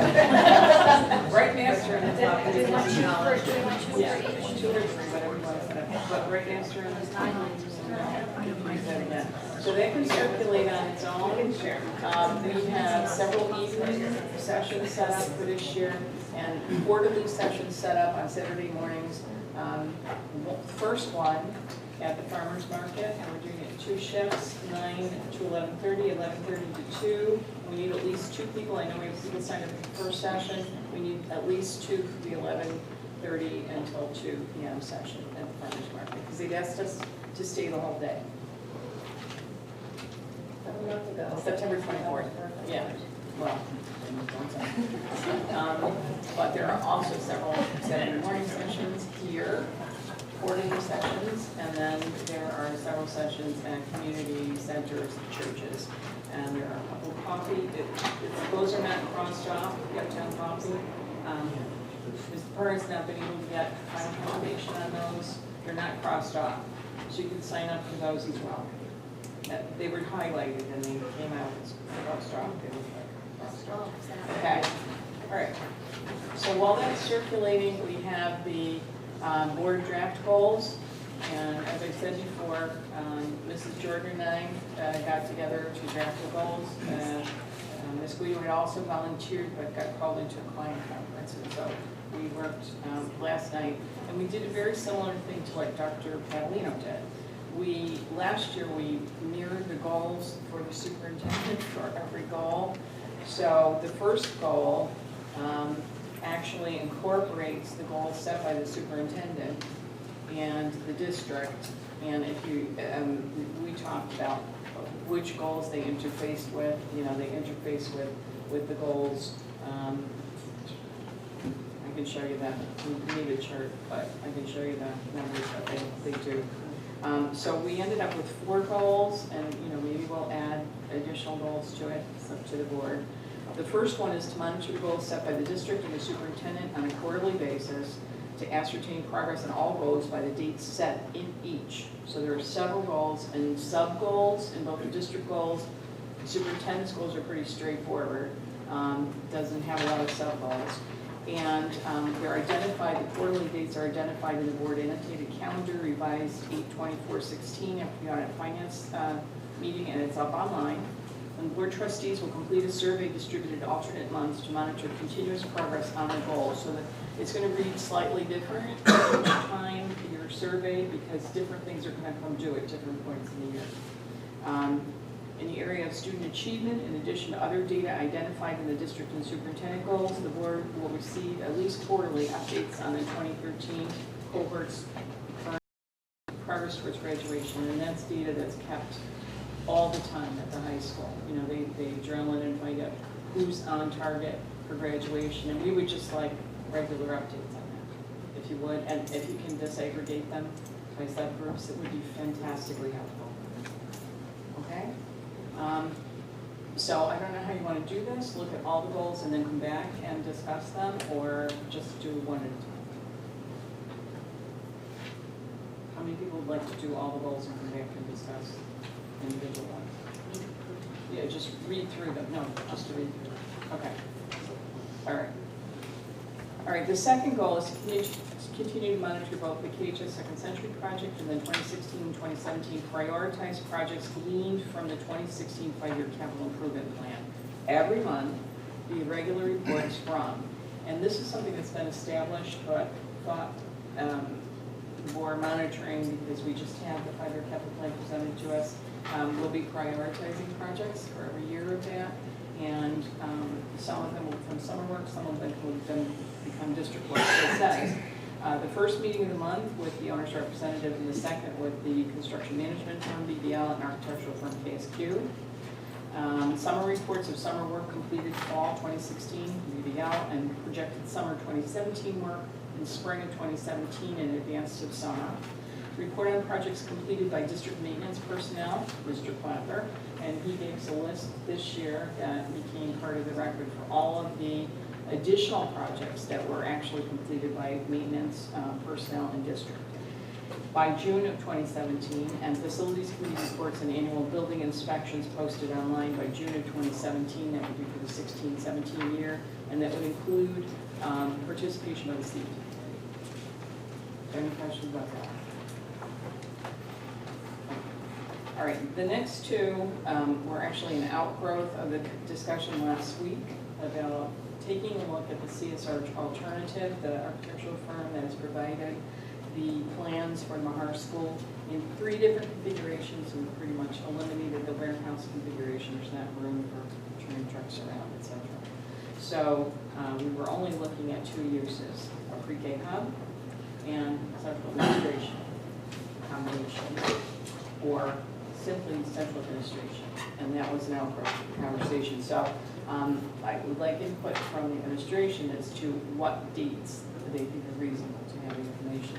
Right master in the top. Do we want two first, do we want two Yeah, for each? 2 or 3, whatever you want to set up. But right master in the top. So that can circulate on its own. We have several evening sessions set up for this year, and quarterly sessions set up on Saturday mornings. First one at the farmer's market, and we're doing it 2 shifts, 9 to 11:30, 11:30 to 2. We need at least 2 people. I know we have people signed up for the first session. We need at least 2 for the 11:30 until 2 p.m. session at the farmer's market, because they've asked us to stay the whole day. September 24th. Yeah. intersections and community centers, churches. And there are a couple of coffee, those are not crossed off, Uptown Coffee. Ms. Perrin's not been able to get final confirmation on those, they're not crossed off. So you can sign up for those as well. They were highlighted and they came out as crossed off, they look like crossed off. Okay, all right. So while that's circulating, we have the board draft goals. And as I said before, Mrs. Jordan and I got together to draft the goals. Ms. Guido had also volunteered but got called into a client conference. And so we worked last night. And we did a very similar thing to what Dr. Paolino did. Last year we mirrored the goals for the superintendent for every goal. So the first goal actually incorporates the goals set by the superintendent and the district. And if you, we talked about which goals they interfaced with. You know, they interface with the goals. I can show you that. We need a chart, but I can show you the numbers that they do. So we ended up with 4 goals, and you know, maybe we'll add additional goals to it. It's up to the board. The first one is to monitor the goals set by the district and the superintendent on a quarterly basis to ascertain progress on all goals by the dates set in each. So there are several goals and sub-goals in both the district goals. The superintendent's goals are pretty straightforward. Doesn't have a lot of sub-goals. And they're identified, the quarterly dates are identified in the board annotated calendar, revised 8/24/16 after the audit finance meeting, and it's up online. And board trustees will complete a survey distributed alternate months to monitor continuous progress on the goals. So that it's going to read slightly different each time your survey because different things are going to come due at different points in the year. In the area of student achievement, in addition to other data identified in the district and superintendent goals, the board will receive at least quarterly updates on the 2013 cohort's current progress towards graduation, and that's data that's kept all the time at the high school. You know, they journal it and find out who's on target for graduation, and we would just like regular updates on that, if you would, and if you can disaggregate them by subgroups, it would be fantastically helpful. Okay? So I don't know how you want to do this, look at all the goals and then come back and discuss them, or just do one at a time. How many people would like to do all the goals and come back and discuss individual ones? Yeah, just read through them. No, just to read through them. Okay. All right. All right, the second goal is to continue to monitor both the KHS Second Century Project and the 2016 and 2017 prioritized projects gleaned from the 2016 5-year capital improvement plan. Every month, the regular reports from, and this is something that's been established, but thought more monitoring because we just had the 5-year capital plan presented to us. We'll be prioritizing projects for every year of that, and some of them will become summer work, some of them will become district work. So it says, the first meeting of the month with the owner's representative, and the second with the construction management firm, BBL, and architectural firm, KSQ. Summer reports of summer work completed fall 2016, BBL, and projected summer 2017 work in spring of 2017 in advance of summer. Report on projects completed by district maintenance personnel, Mr. Clapper, and he gave us a list this year that became part of the record for all of the additional projects that were actually completed by maintenance personnel in district. By June of 2017, and facilities committee reports and annual building inspections posted online by June of 2017, that would be for the 16-17 year, and that would include participation by the CET. Any questions about that? All right, the next two were actually an outgrowth of the discussion last week about taking a look at the CSR alternative, the architectural firm that has provided the plans for Mahar School in 3 different configurations, and pretty much eliminated the warehouse configuration. There's not room for turning trucks around, etc. So we were only looking at 2 uses, a pre-K hub and central administration combination, or simply central administration, and that was an outgrowth of the conversation. So I would like input from the administration as to what dates they think are reasonable to have information.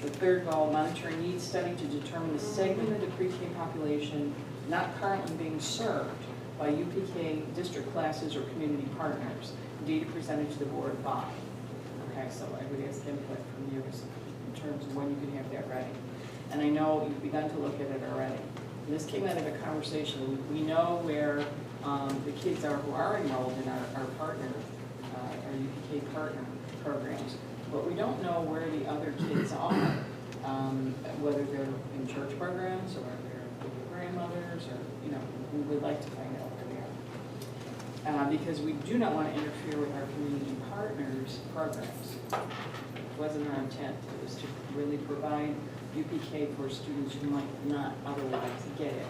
The third goal, monitor a needs study to determine the segment of the pre-K population not currently being served by UPK district classes or community partners. Data presented to the board by. Okay, so I would ask input from you in terms of when you can have that ready. And I know you've begun to look at it already. And this came out of a conversation. We know where the kids are who are enrolled in our partner, our UPK partner programs, but we don't know where the other kids are, whether they're in church programs or they're with their grandmothers, or, you know, we would like to find out where they are. Because we do not want to interfere with our community partners' programs. It wasn't our intent. It was to really provide UPK for students who might not otherwise get it.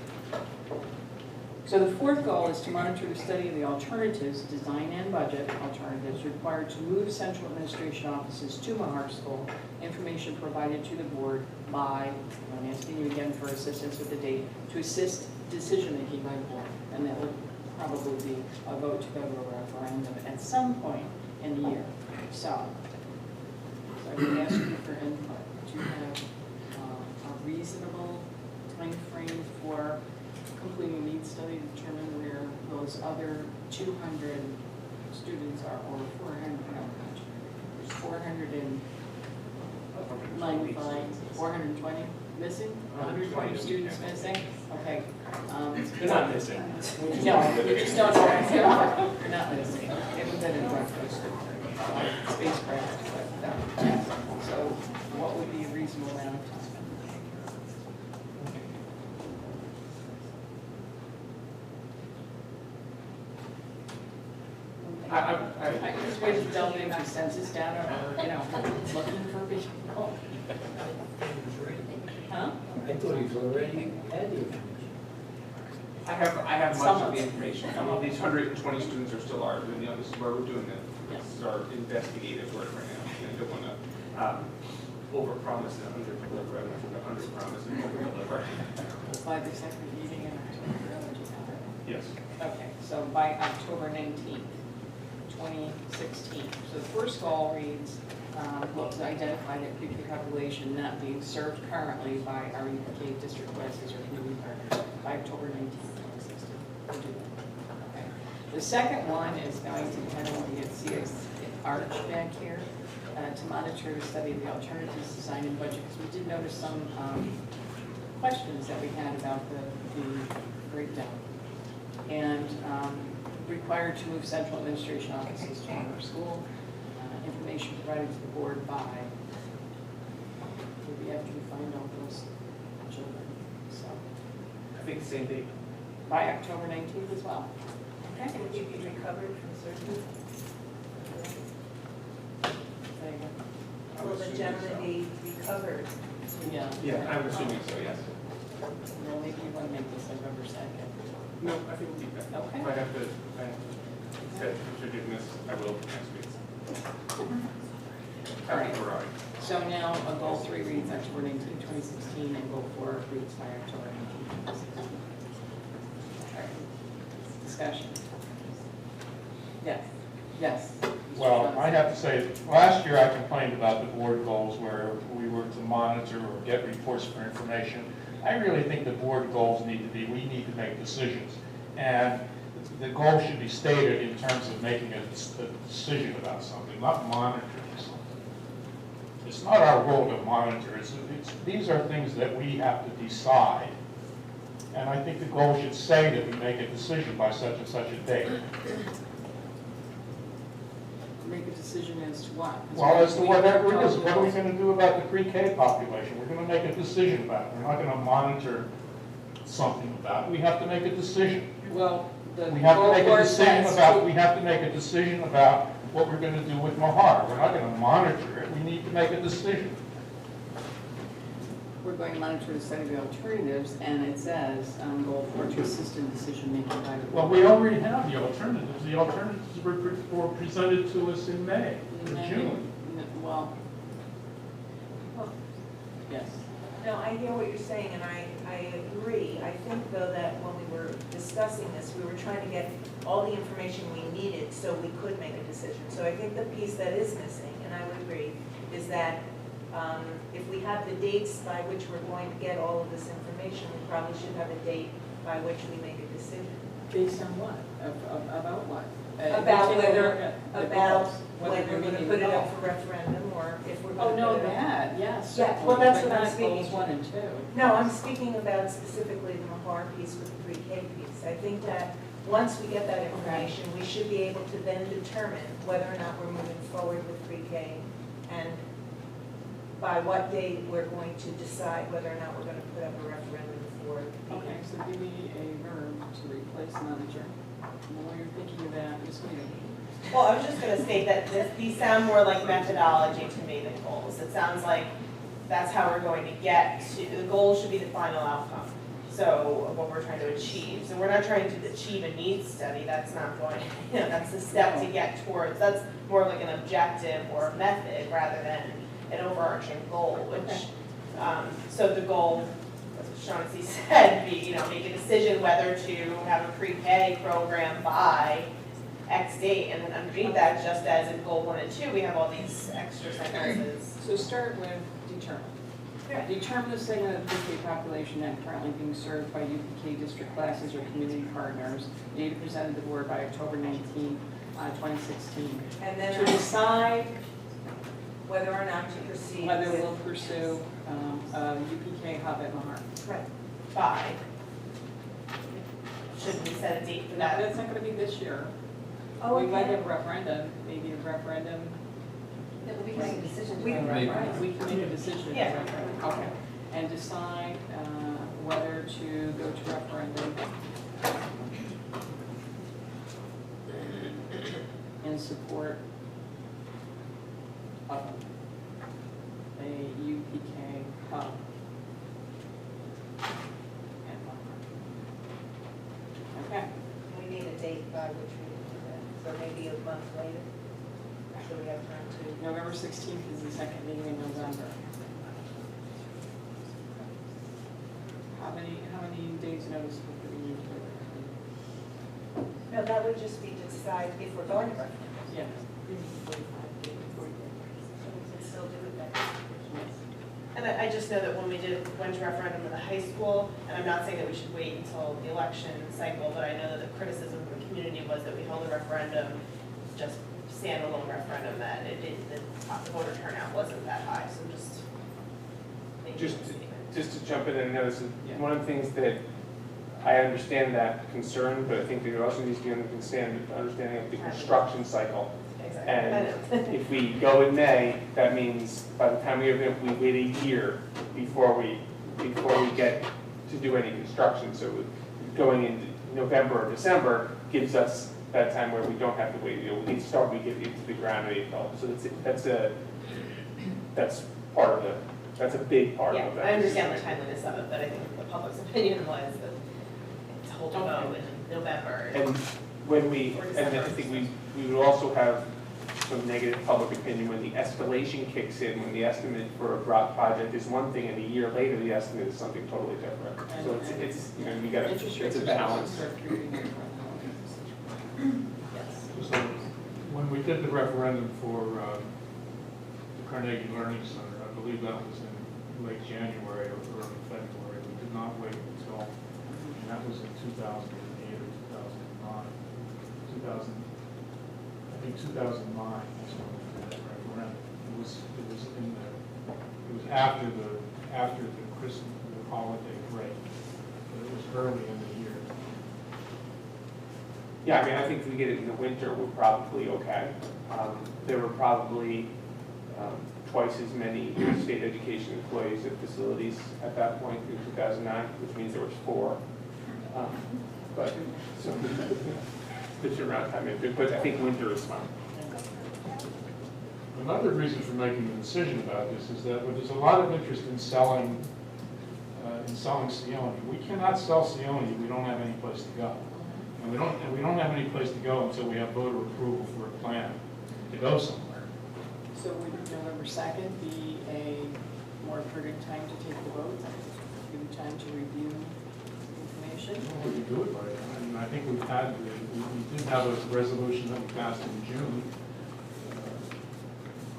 So the fourth goal is to monitor the study of the alternatives, design and budget alternatives required to move central administration offices to Mahar School. Information provided to the board by, I'm asking you again for assistance with the date, to assist decision-making by the board. And that would probably be a vote to go to a referendum at some point in the year. So I would ask you for input. Do you have a reasonable time frame for completing a needs study to determine where those other 200 students are, or 400, no, there's 495, 420 missing? 120 students missing? Okay. They're not missing. No, you just don't know where they are. They're not missing. They haven't been in breakfast, spacecraft, but, so what would be a reasonable amount of time? I can just wait to delve into census data, or, you know, looking for people. Huh? I thought he's already had the information. I have much of the information. Some of these 120 students are still ours, and, you know, this is where we're doing it. This is our investigative work right now. I don't want to over-promise and under-deliver. I want to under-promise and over-deliver. By the second meeting in October, Yes. okay, so by October 19th, 2016. So the first goal reads, look to identify that pre-K population not being served currently by our UPK district classes or community partners by October 19th, 2016. We'll do that. Okay. The second one is going to, I don't want to get CS Arch back here, to monitor the study of the alternatives design and budget, because we did notice some questions that we had about the breakdown. And required to move central administration offices to our school. Information provided to the board by, maybe after we find out those children. So I think the same date. by October 19th as well. Okay. Would you be recovered from surgery? There you go. Will the gentleman be recovered? Yeah. Yeah, I'm assuming so, yes. Well, maybe you want to make this November 2nd. No, I think we'll keep that. Okay. If I have to set forgiveness, I will next week. All right. All right. So now, goal 3 reads October 19, 2016, and goal 4 reads by October 19, 2016. All right. Discussion. Yes. Yes. Well, I have to say, last year I complained about the board goals where we were to monitor or get reports for information. I really think the board goals need to be, we need to make decisions. And the goal should be stated in terms of making a decision about something, not monitoring something. It's not our role to monitor. These are things that we have to decide. And I think the goal should say that we make a decision by such and such a date. Make a decision as to what? Well, as to whatever it is, what are we going to do about the pre-K population? We're going to make a decision about it. We're not going to monitor something about it. We have to make a decision. Well, We have to make a decision about, we have to make a decision about what we're going to do with Mahar. We're not going to monitor it. We need to make a decision. We're going to monitor the study of the alternatives, and it says, goal 4, to assist in decision-making by the board. Well, we already have the alternatives. The alternatives were presented to us in May, or June. Well, yes. No, I hear what you're saying, and I agree. I think, though, that when we were discussing this, we were trying to get all the information we needed so we could make a decision. So I think the piece that is missing, and I would agree, is that If we have the dates by which we're going to get all of this information, we probably should have a date by which we make a decision. Based on what? About what? About whether, The about goals, whether you're we're gonna meeting put the it up goals. for referendum, or if we're Oh, gonna no, put it up. that, yes. Yeah, well, that's what I'm But not speaking goals to. 1 and 2. No, I'm speaking about specifically the Mahar piece with the pre-K piece. I think that once we get that information, we should be able to then determine whether or not we're moving forward with pre-K, and by what date we're going to decide whether or not we're gonna put up a referendum for the. Okay, so give me a verb to replace manager. While you're thinking of that, Ms. Whedon. Well, I was just gonna state that these sound more like methodology to me than goals. It sounds like that's how we're going to get to, the goal should be the final outcome. So, of what we're trying to achieve. So we're not trying to achieve a needs study, that's not going, that's the step to get towards, that's more like an objective or a method rather than an overarching goal, which, so the goal, as Shaughnessy said, be, make a decision whether to have a pre-K program by X date, and then underneath that, just as in goal 1 and 2, we have all these extra sentences. So start with determine. Determine the segment of the district population that currently being served by UPK district classes or community partners. Data presented to the board by October 19, 2016. And then To decide whether or not to proceed whether with. we'll pursue a UPK hub at Mahar. Right. By. Shouldn't we set a date for No, that? that's not gonna be this year. Oh, We might okay. have a referendum, maybe a referendum. That we can make a decision. We- Right, we can make a decision. Yeah. Okay, and decide whether to go to referendum in support of a UPK hub. Okay, We need a date by which we can do that, so maybe a month later, so we have time to. November 16th is the second meeting in November. How many days notice would we need for? No, that would just be to decide if we're going to referendum. Yeah. So we can still do it then. And I just know that when we went to referendum in the high school, and I'm not saying that we should wait until the election cycle, but I know that the criticism from the community was that we held a referendum, just standalone referendum, that the voter turnout wasn't that high, so just making a statement. Just to jump in and notice, one of the things that I understand that concern, but I think there also needs to be an understanding of the construction cycle. Exactly. And if we go in May, that means by the time we wait a year before we get to do any construction. So going into November or December gives us that time where we don't have to wait. We get started, we get into the ground in April. So that's part of that's a big part Yeah, of that. I understand the timeliness of it, but I think the public's opinion was that it's hold a vote in November. And when and I think we would also have some negative public opinion when the escalation kicks in, when the estimate for a drop project is one thing, and a year later, the estimate is something totally different. So it's we got it's a balance. So when we did the referendum for the Carnegie Learning Center, I believe that was in late January or early February. We did not wait until, and that was in 2008 or 2009. 2009 is when we did that referendum. It was after the Christmas holiday break, but it was early in the year. Yeah, I mean, I think if we get it in the winter, we're probably okay. There were probably twice as many state education employees at facilities at that point in 2009, which means there was 4. But so the turnaround time, but I think winter is fine. Another reason for making a decision about this is that there's a lot of interest in selling Seone. We cannot sell Seone if we don't have any place to go. And we don't have any place to go until we have voter approval for a plan to go somewhere. So would November 2nd be a more prudent time to take the vote? Give you time to review information? We can do it by then. I mean, I think we did have a resolution that we passed in June.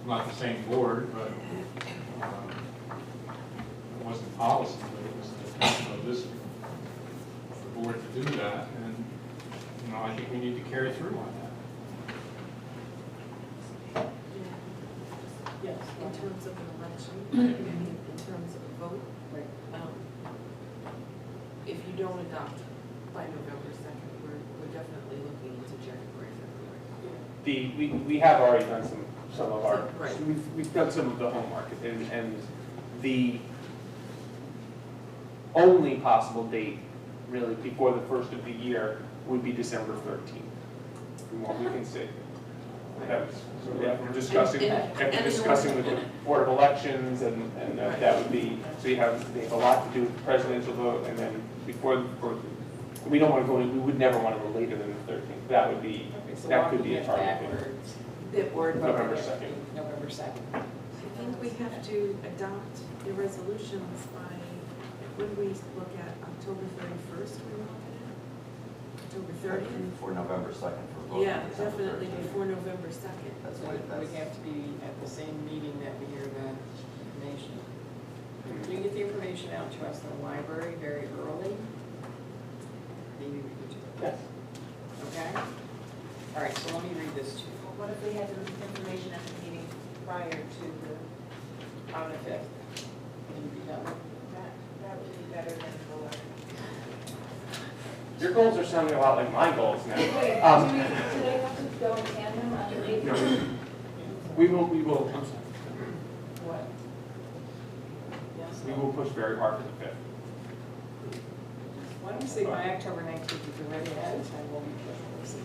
Not the same board, but It wasn't policy, but it was the intention of this board to do that, and, you know, I think we need to carry through on that. Yes. In terms of an election, in terms of a vote, if you don't adopt by November 2nd, we're definitely looking into January, February. We have already done some of our, Right. we've done some of the homework, and the only possible date, really, before the first of the year would be December 13th, from what we can see. So we're discussing, after discussing with the Board of Elections, and that would be, so you have a lot to do with the presidential vote, and then we don't want to go, we would never want to go later than the 13th. That would be, that could be a target. The board vote. November 2nd. November 2nd. I think we have to adopt the resolutions by, when we look at October 31st, we look at October 30th. For November 2nd for voting. Yeah, definitely before November 2nd. That's So what, it would have to be at the same meeting that we hear the information. You get the information out to us in the library very early. Yes. Okay? All right, so let me read this to you. What if we had the information at the meeting prior to the, On the 5th. Can you be done? that would be better than the letter. Your goals are sounding a lot like my goals now. Wait, do they have to go in tandem underneath? No. We will, I'm sorry. What? Yes? We will push very hard for the 5th. Why don't we say by October 19th, if you're ready ahead of time, we'll be pushing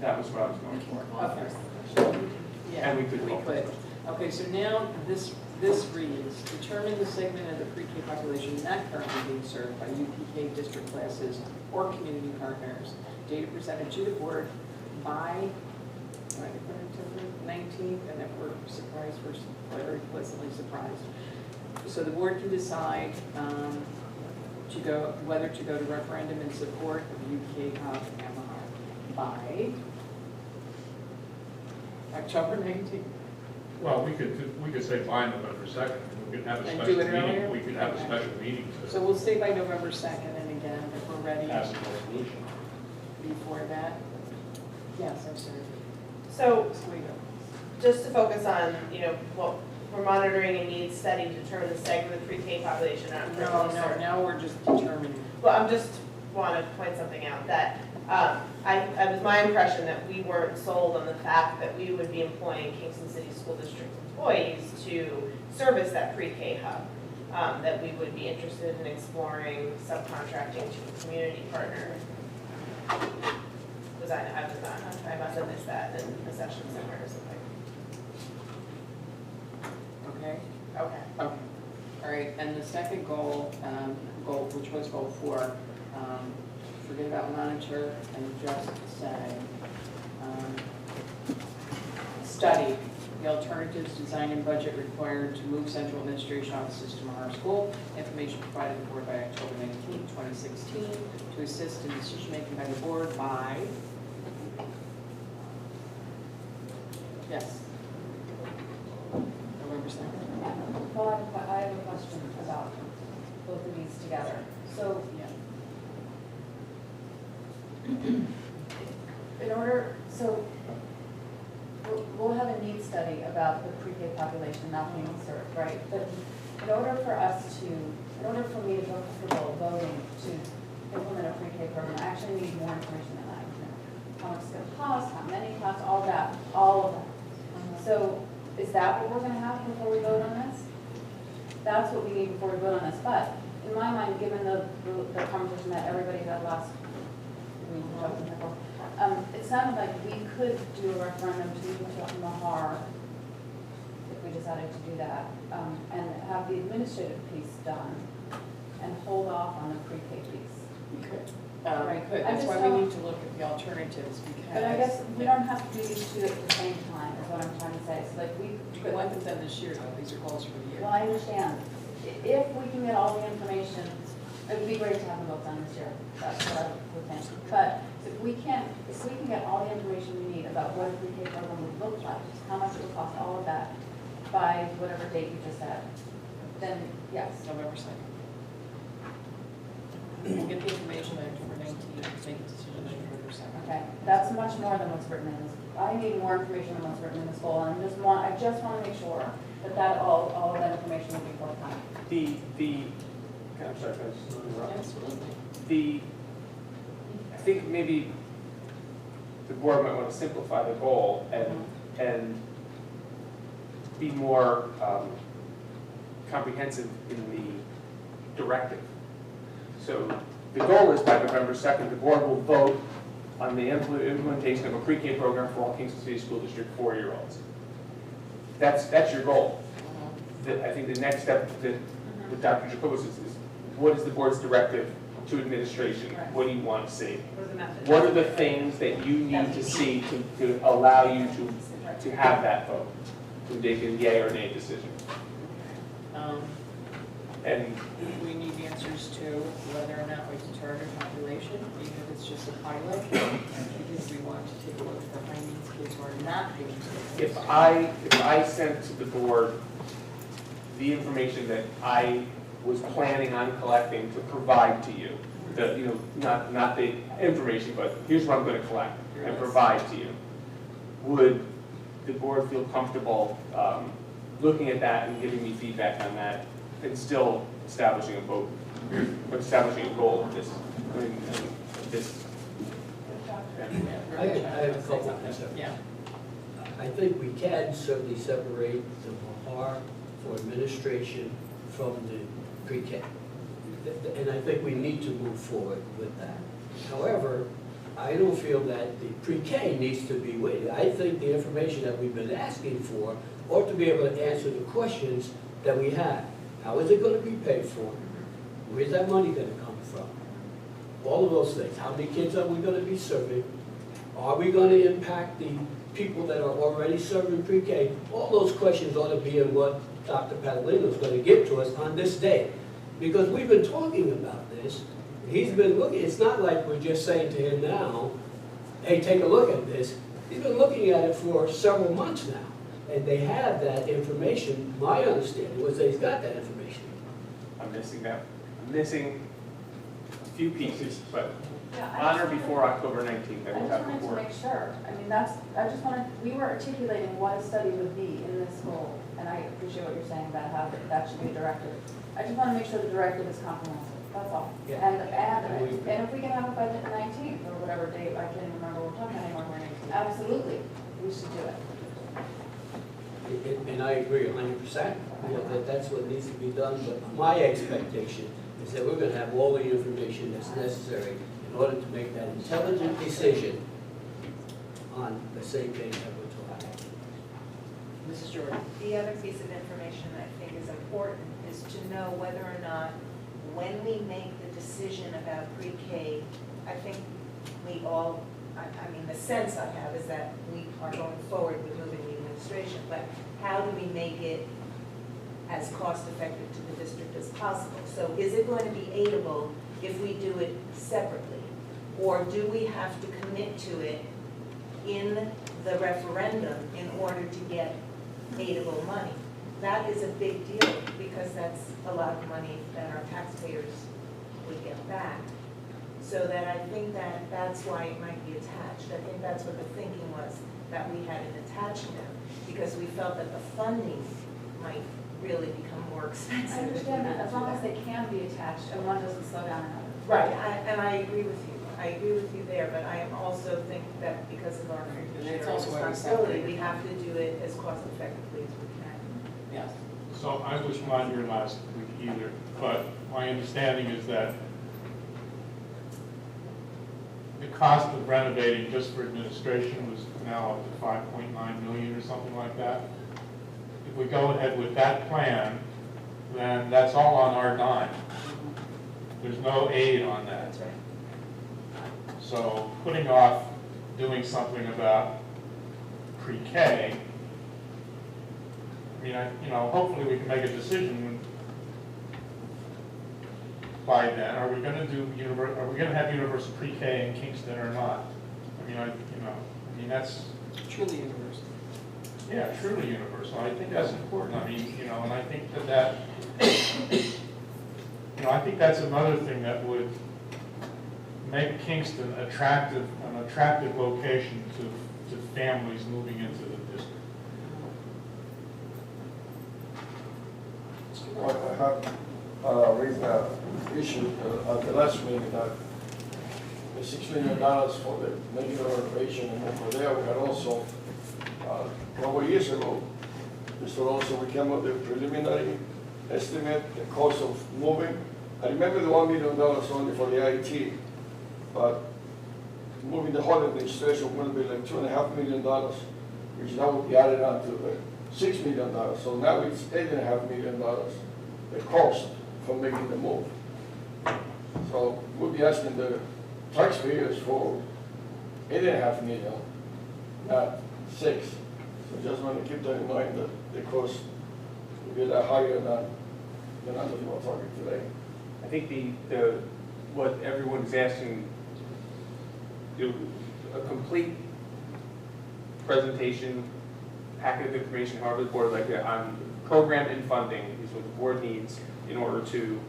That was what I was going for. Okay. Yeah, And we could. Okay, so now this reads, determine the segment of the pre-K population not currently being served by UPK district classes or community partners. Data presented to the board by October 19th, and if we're surprised, we're very pleasantly surprised. So the board can decide whether to go to referendum in support of UPK Hub MR by October 19th. Well, we could say by November 2nd, we could have a And special do it earlier? meeting, we could have a Okay. special meeting So to we'll stay by November 2nd, and again, if we're ready pass the resolution. before that. Yes, I'm sorry. So, Sweet. just to focus on, what we're monitoring a needs study to determine the segment of the pre-K population not currently served. Now we're just determining. Well, I'm just want to point something out, that it was my impression that we weren't sold on the fact that we would be employing Kingston City School District employees to service that pre-K hub, that we would be interested in exploring subcontracting to a community partner. Was I was not, I must have missed that in the session somewhere or something. Okay? Okay. Okay. All right, and the second goal, which was goal 4, forget about monitor and just say, study the alternatives, design and budget required to move central administration offices to Mahar School. Information provided to the board by October 19, 2016, to assist in decision-making by the board by, yes, November 2nd. Well, I have a question about both of these together. So, in order, so we'll have a needs study about the pre-K population not being served, right? But in order for me to feel comfortable voting to implement a pre-K program, I actually need more information than that. How much it's going to cost, how many costs, all of that. So is that what we're going to have before we vote on this? That's what we need before we vote on this. But in my mind, given the conversation that everybody had last week, it sounded like we could do a referendum to move to Mahar if we decided to do that, and have the administrative piece done and hold off on the pre-K piece. We could. Right. We could. That's why we need to look at the alternatives because. But I guess we don't have to do these two at the same time, is what I'm trying to say. So like we want them done this year, though. These are goals for the year. Well, I understand. If we can get all the information, it would be great to have them both done this year. That's what I would think. But if we can get all the information we need about what a pre-K program would look like, how much it would cost, all of that, by whatever date you just said, then yes. November 2nd. We'll get the information out for 19, make a decision on November 2nd. Okay, that's much more than what's written in this. I need more information than what's written in this goal, and I just want to make sure that all of that information will be forthcoming. I'm sorry, can I just interrupt? Absolutely. I think maybe the board might want to simplify the goal and be more comprehensive in the directive. So the goal is by November 2nd, the board will vote on the implementation of a pre-K program for all Kingston City School District 4-year-olds. That's your goal. I think the next step that Dr. Jacobus is what is the board's directive to administration? Right. What do you want to see? What are the methods? What are the things that you need to see to allow you to have that vote, to make a yay or nay decision? And we need answers to whether or not we can target population, even if it's just a pilot, because we want to take a look for high needs kids who are not being served. if I sent to the board the information that I was planning on collecting to provide to you, not the information, but here's what I'm going to collect and provide to you, would the board feel comfortable looking at that and giving me feedback on that and still establishing a vote, or establishing a goal of this? I have a couple of things. Yeah. I think we can certainly separate the Mahar for administration from the pre-K. And I think we need to move forward with that. However, I don't feel that the pre-K needs to be weighted. I think the information that we've been asking for ought to be able to answer the questions that we have. How is it going to be paid for? Where's that money going to come from? All of those things. How many kids are we going to be serving? Are we going to impact the people that are already serving pre-K? All those questions ought to be in what Dr. Padalino is going to give to us on this day. Because we've been talking about this. He's been looking. It's not like we're just saying to him now, hey, take a look at this. He's been looking at it for several months now. And they have that information. My understanding was that he's got that information. I'm missing that. I'm missing a few pieces, but Yeah, on or before October 19th, that I we just have wanted to before. make sure. I mean, we were articulating what a study would be in this goal, and I appreciate what you're saying about how that should be a directive. I just want to make sure the directive is comprehensive, that's all. Yeah. And if we can have a budget the 19th, or whatever date, I can't remember what we're talking anymore. Absolutely, we should do it. And I agree 100%, that that's what needs to be done, but my expectation is that we're gonna have all the information that's necessary in order to make that intelligent decision on the same thing that we're talking about. Mrs. Jordan. The other piece of information I think is important is to know whether or not, when we make the decision about pre-K, I think we all, I mean, the sense I have is that we are going forward with moving the administration, but how do we make it as cost-effective to the district as possible? So is it going to be aidable if we do it separately? Or do we have to commit to it in the referendum in order to get aidable money? That is a big deal, because that's a lot of money that our taxpayers would get back. So that I think that that's why it might be attached. I think that's what the thinking was, that we had it attached now, because we felt that the funding might really become more expensive. I understand that, as long as they can be attached and one doesn't slow down another. Right, and I agree with you. I agree with you there, but I am also think that because of our that's shared also why we responsibility, separate. we have to do it as cost effectively as we can. Yes. So I was not here last week either, but my understanding is that the cost of renovating just for administration was now up to 5.9 million or something like that. If we go ahead with that plan, then that's all on our dime. There's no aid on that. That's right. So putting off doing something about pre-K, I mean, hopefully we can make a decision by then. Are we going to have universal pre-K in Kingston or not? I mean, that's Truly universal. Yeah, truly universal. I think that's important. I mean, you know, and I think that, you know, I think that's another thing that would make Kingston an attractive location to families moving into the district. Well, I have raised the issue at the last meeting that the $6 million for the major renovation and over there, we had also, a couple of years ago, Mr. Alonso, we came up with a preliminary estimate, the cost of moving. I remember the $1 million only for the IT, but moving the whole administration will be like $2.5 million, which now will be added on to the $6 million. So now it's $8.5 million, the cost for making the move. So we'll be asking the taxpayers for $8.5 million, not $6. So just want to keep that in mind that the cost will be a lot higher than others you are talking today. I think what everyone's asking, a complete presentation, packet of information, however the board like it, on program and funding is what the board needs in order to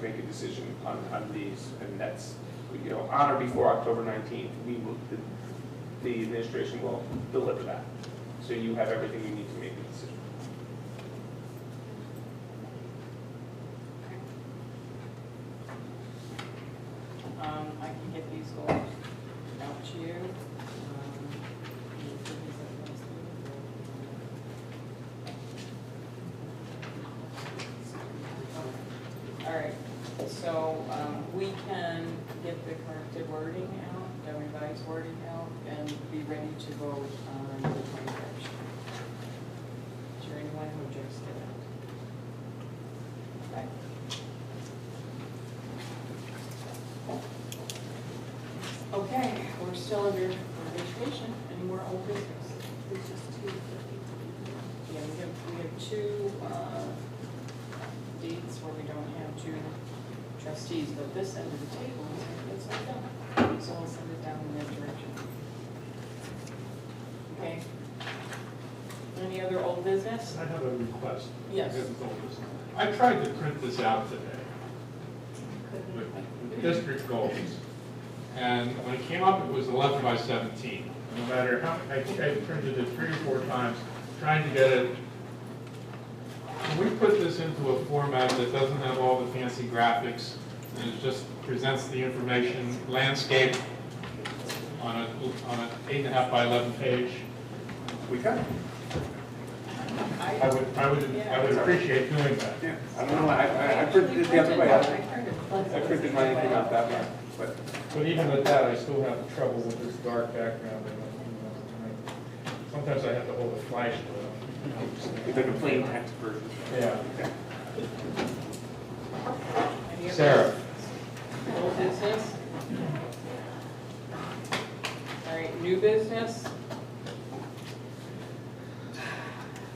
make a decision on these, and that's, you know, on or before October 19th, the administration will deliver that. So you have everything you need to make a decision. I can get these goals out to you. All right, so we can get the corrected wording out, the revised wording out, and be ready to vote on the 21st. Is there anyone who objects to that? Okay. Okay, we're still under education. Any more old business? There's just two. Yeah, we have two dates where we don't have two trustees, but this end of the table is all done. So I'll send it down in that direction. Okay. Any other old business? I have a request. Yes. I tried to print this out today with district goals. And when it came up, it was 11 by 17. No matter how, I think I printed it 3 or 4 times, trying to get it. Can we put this into a format that doesn't have all the fancy graphics, and it just presents the information, landscape, on an 8.5 by 11 page? We can. I would appreciate doing that. Yeah. I don't know. I printed it the other way. I printed my anything out that way. But even with that, I still have trouble with this dark background. Sometimes I have to hold a flash to it. It's like a plain text version. Yeah. Any other Sarah. old business? All right, new business?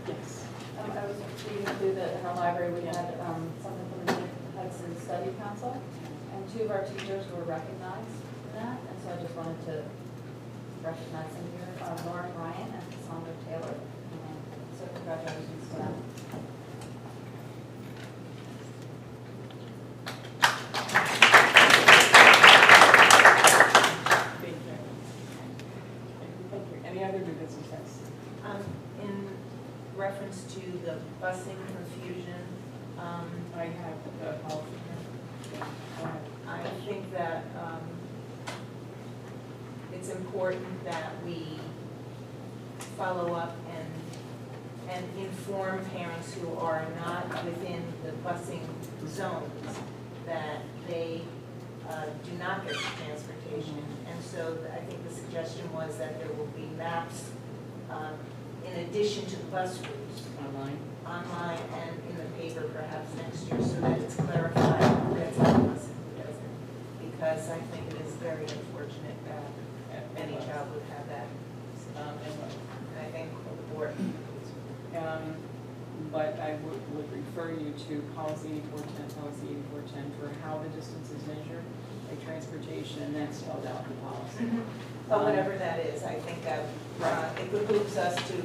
Yes. I was reading through in our library, we had something from the Hudson Study Council, and 2 of our teachers were recognized for that, and so I just wanted to recognize them here, Lauren Ryan and Cassandra Taylor. So congratulations to them. Thank you. Thank you. Any other new businesses? In reference to the busing confusion, I have the policy here. Go ahead. I think that it's important that we follow up and inform parents who are not within the busing zones that they do not get transportation. And so I think the suggestion was that there will be maps in addition to the bus routes. Online and in the paper perhaps next year, so that it's clarified who gets on the bus and who doesn't. Because I think it is very unfortunate that any child would have that. And I think the board. But I would refer you to policy 8410, for how the distance is measured, like transportation, and that's spelled out in the policy. But whatever that is, I think Deb. It behooves us to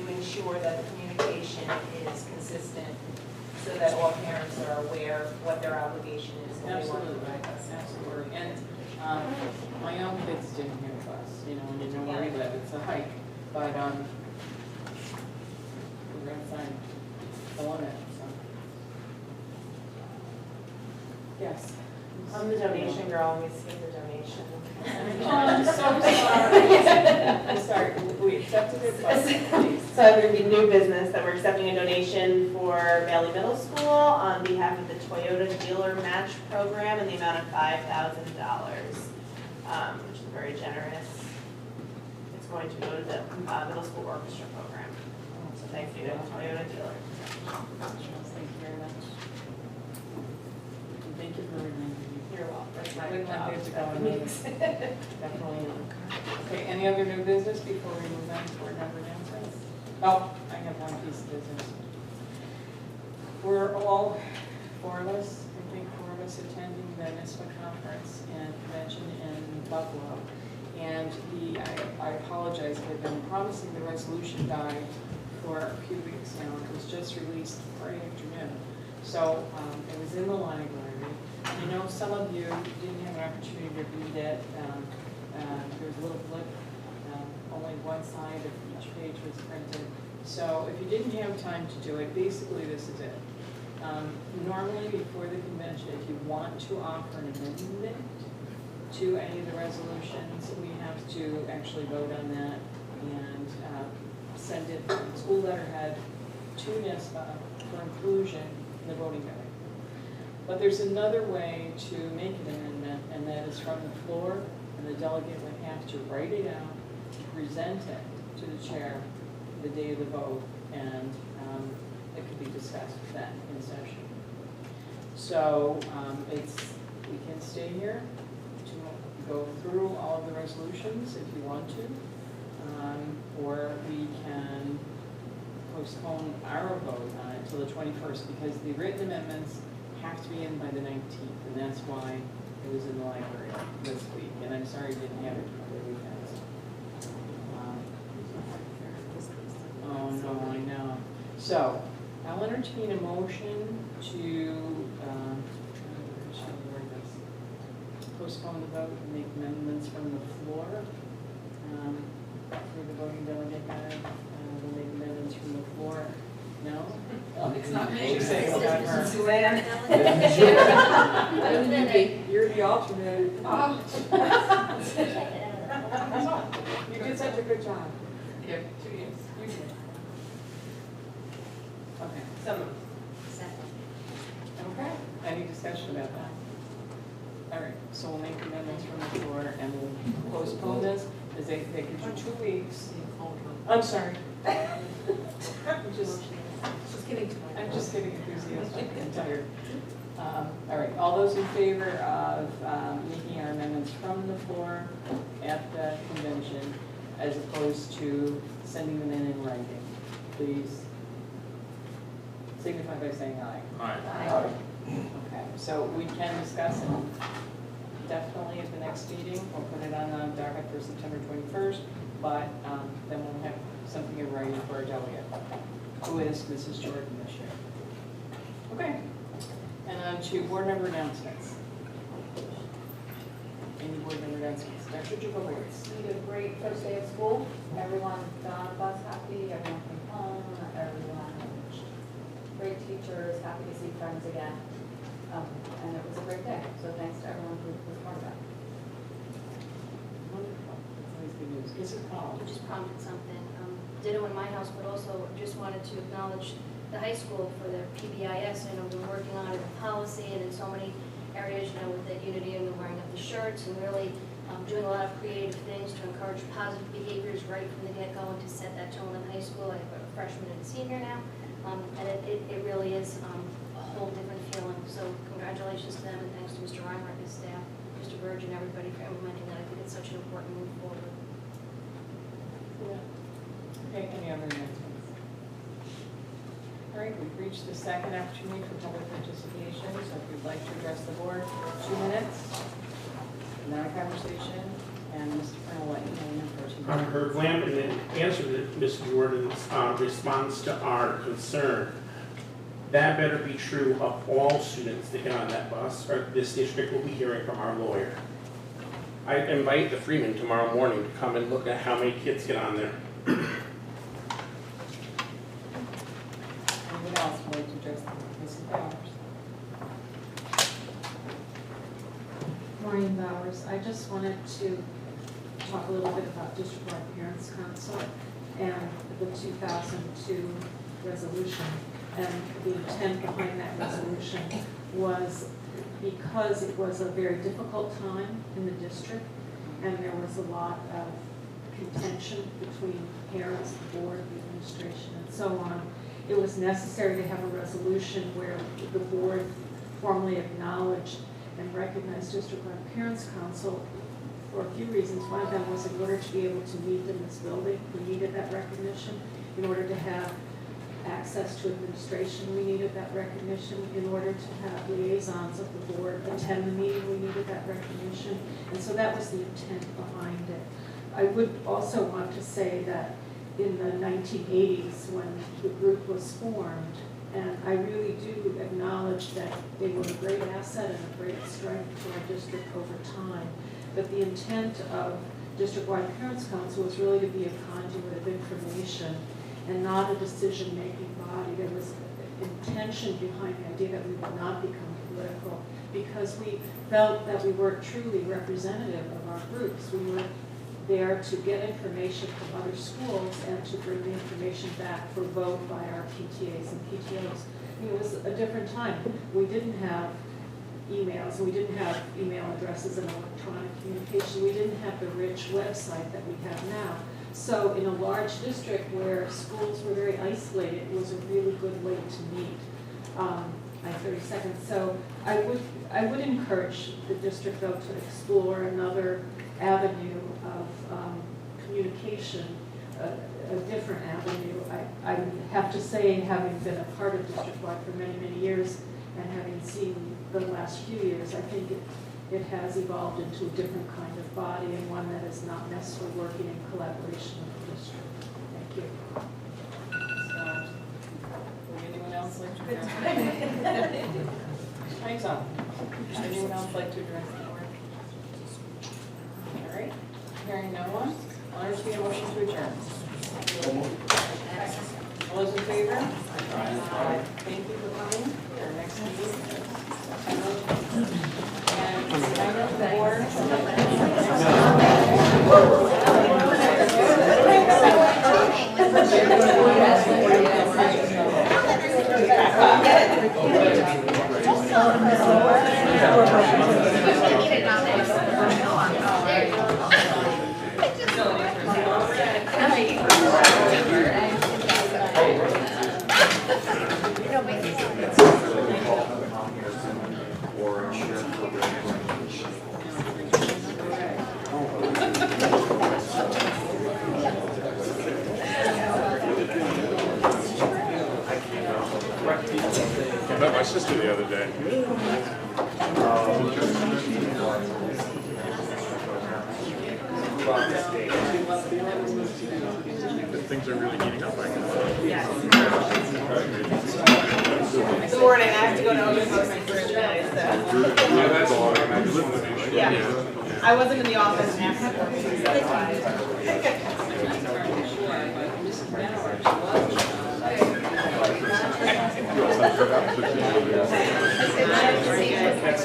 ensure that the communication is consistent so that all parents are aware of what their obligation is and they want to Absolutely, provide us. absolutely. And my own kids didn't hear to us, you know, and you know where we live, it's a hike. But we're outside the limit, so. Yes. I'm the donation girl, and we skip the donation. Oh, I'm so sorry. I'm sorry, we accepted it, but please. So I'm going to be new business that we're accepting a donation for Bailey Middle School on behalf of the Toyota Dealer Match Program in the amount of $5,000, which is very generous. It's going to go to the middle school orchestra program. So thank you to Toyota Dealer. Thank you very much. And thank you for reminding me. You're welcome. That's my Wouldn't job. want there to go unnoticed. Definitely not. Okay, any other new business before we move on to board member announcements? Oh, I have one piece of business. We're all, four of us attending the NISBA conference and convention in Buffalo. And I apologize, I've been promising the resolution guide for a few weeks now. It was just released Friday afternoon. So it was in the library. I know some of you didn't have an opportunity to read it. There's a little blip, only one side of each page was printed. So if you didn't have time to do it, basically this is it. Normally before the convention, if you want to offer an amendment to any of the resolutions, we have to actually vote on that and send it from the school letterhead to NISBA for inclusion in the voting guide. But there's another way to make an amendment, and that is from the floor, and the delegate would have to write it out, present it to the chair the day of the vote, and it could be discussed then in session. So we can stay here to go through all of the resolutions if you want to, or we can postpone our vote on it till the 21st, because the written amendments have to be in by the 19th, and that's why it was in the library this week, and I'm sorry you didn't have it for the weekends. Oh, no, I know. So, I'll entertain a motion to, postpone the vote and make amendments from the floor, for the voting delegate guide, we'll make amendments from the floor. No? Oh, It's not me. She's saying it's not her. Suzanne. You're the alternate. Oh. You did such a good job. Yeah, 2 years. You did. Okay. Some. Okay. Any discussion about that? All right, so we'll make amendments from the floor and we'll postpone this, as they give you 2 weeks. I'm sorry. I'm just getting enthusiastic and tired. All right, all those in favor of making our amendments from the floor at the convention as opposed to sending them in writing, please signify by saying aye. Aye. Okay, so we can discuss it definitely at the next meeting. We'll put it on the docket for September 21st, but then we'll have something in writing for our delegate, who is Mrs. Jordan this year. Okay, and on to board member announcements. Any board member announcements? Dr. Jacobowitz. We did a great first day of school. Everyone got on the bus happy, everyone came home, everyone, great teachers, happy to see friends again. And it was a great day, so thanks to everyone who was part of that. Wonderful. That's always good news. Mrs. Paul. You just prompted something. Ditto in my house, but also just wanted to acknowledge the high school for their PBIS. I know we've been working on it in policy and in so many areas, you know, with that unity and the wearing of the shirts and really doing a lot of creative things to encourage positive behaviors right from the get-go and to set that tone in high school. I have a freshman and a senior now, and it really is a whole different feeling. So congratulations to them and thanks to Mr. Reimer and his staff, Mr. Burge and everybody for implementing that. I think it's such an important move forward. Yeah. Okay, any other announcements? All right, we've reached the second opportunity for public participation, so if you'd like to address the board, 2 minutes, not a conversation, And Mr. Colonel, what you know, approaching. Herb Lamb, and in answer to Ms. Jordan's response to our concern, that better be true of all students that get on that bus, or this district will be hearing from our lawyer. I invite the Freeman tomorrow morning to come and look at how many kids get on there. Anyone else would like to address Mrs. Bowers? Maureen Bowers. I just wanted to talk a little bit about district-wide parents council and the 2002 resolution. And the intent behind that resolution was because it was a very difficult time in the district and there was a lot of contention between parents, the board, the administration, and so on. It was necessary to have a resolution where the board formally acknowledged and recognized district-wide parents council for a few reasons. One of them was in order to be able to meet in this building, we needed that recognition. In order to have access to administration, we needed that recognition. In order to have liaisons of the board attend the meeting, we needed that recognition. And so that was the intent behind it. I would also want to say that in the 1980s, when the group was formed, and I really do acknowledge that they were a great asset and a great strength to our district over time. But the intent of District-Wide Parents Council was really to be a conduit of information and not a decision-making body. There was intention behind the idea that we would not become political because we felt that we weren't truly representative of our groups. We were there to get information from other schools and to bring the information back for vote by our PTAs and PTOs. It was a different time. We didn't have emails, we didn't have email addresses and electronic communication. We didn't have the rich website that we have now. So in a large district where schools were very isolated, it was a really good way to meet. I have 30 seconds. So I would encourage the district though to explore another avenue of communication, a different avenue. I have to say, having been a part of district-wide for many, many years and having seen the last few years, I think it has evolved into a different kind of body and one that is not necessarily working in collaboration with the district. Thank you. Would anyone else like to address? Thanks, all. Anyone else like to address the board? All right. Hearing no one, I'll entertain a motion to adjourn. All those in favor? Aye. Thank you for coming. Our next meeting. And I know the board. I met my sister the other day. Things are really heating up right now. Good morning, I have to go to open house my first day, so. Yeah, I wasn't in the office after. That's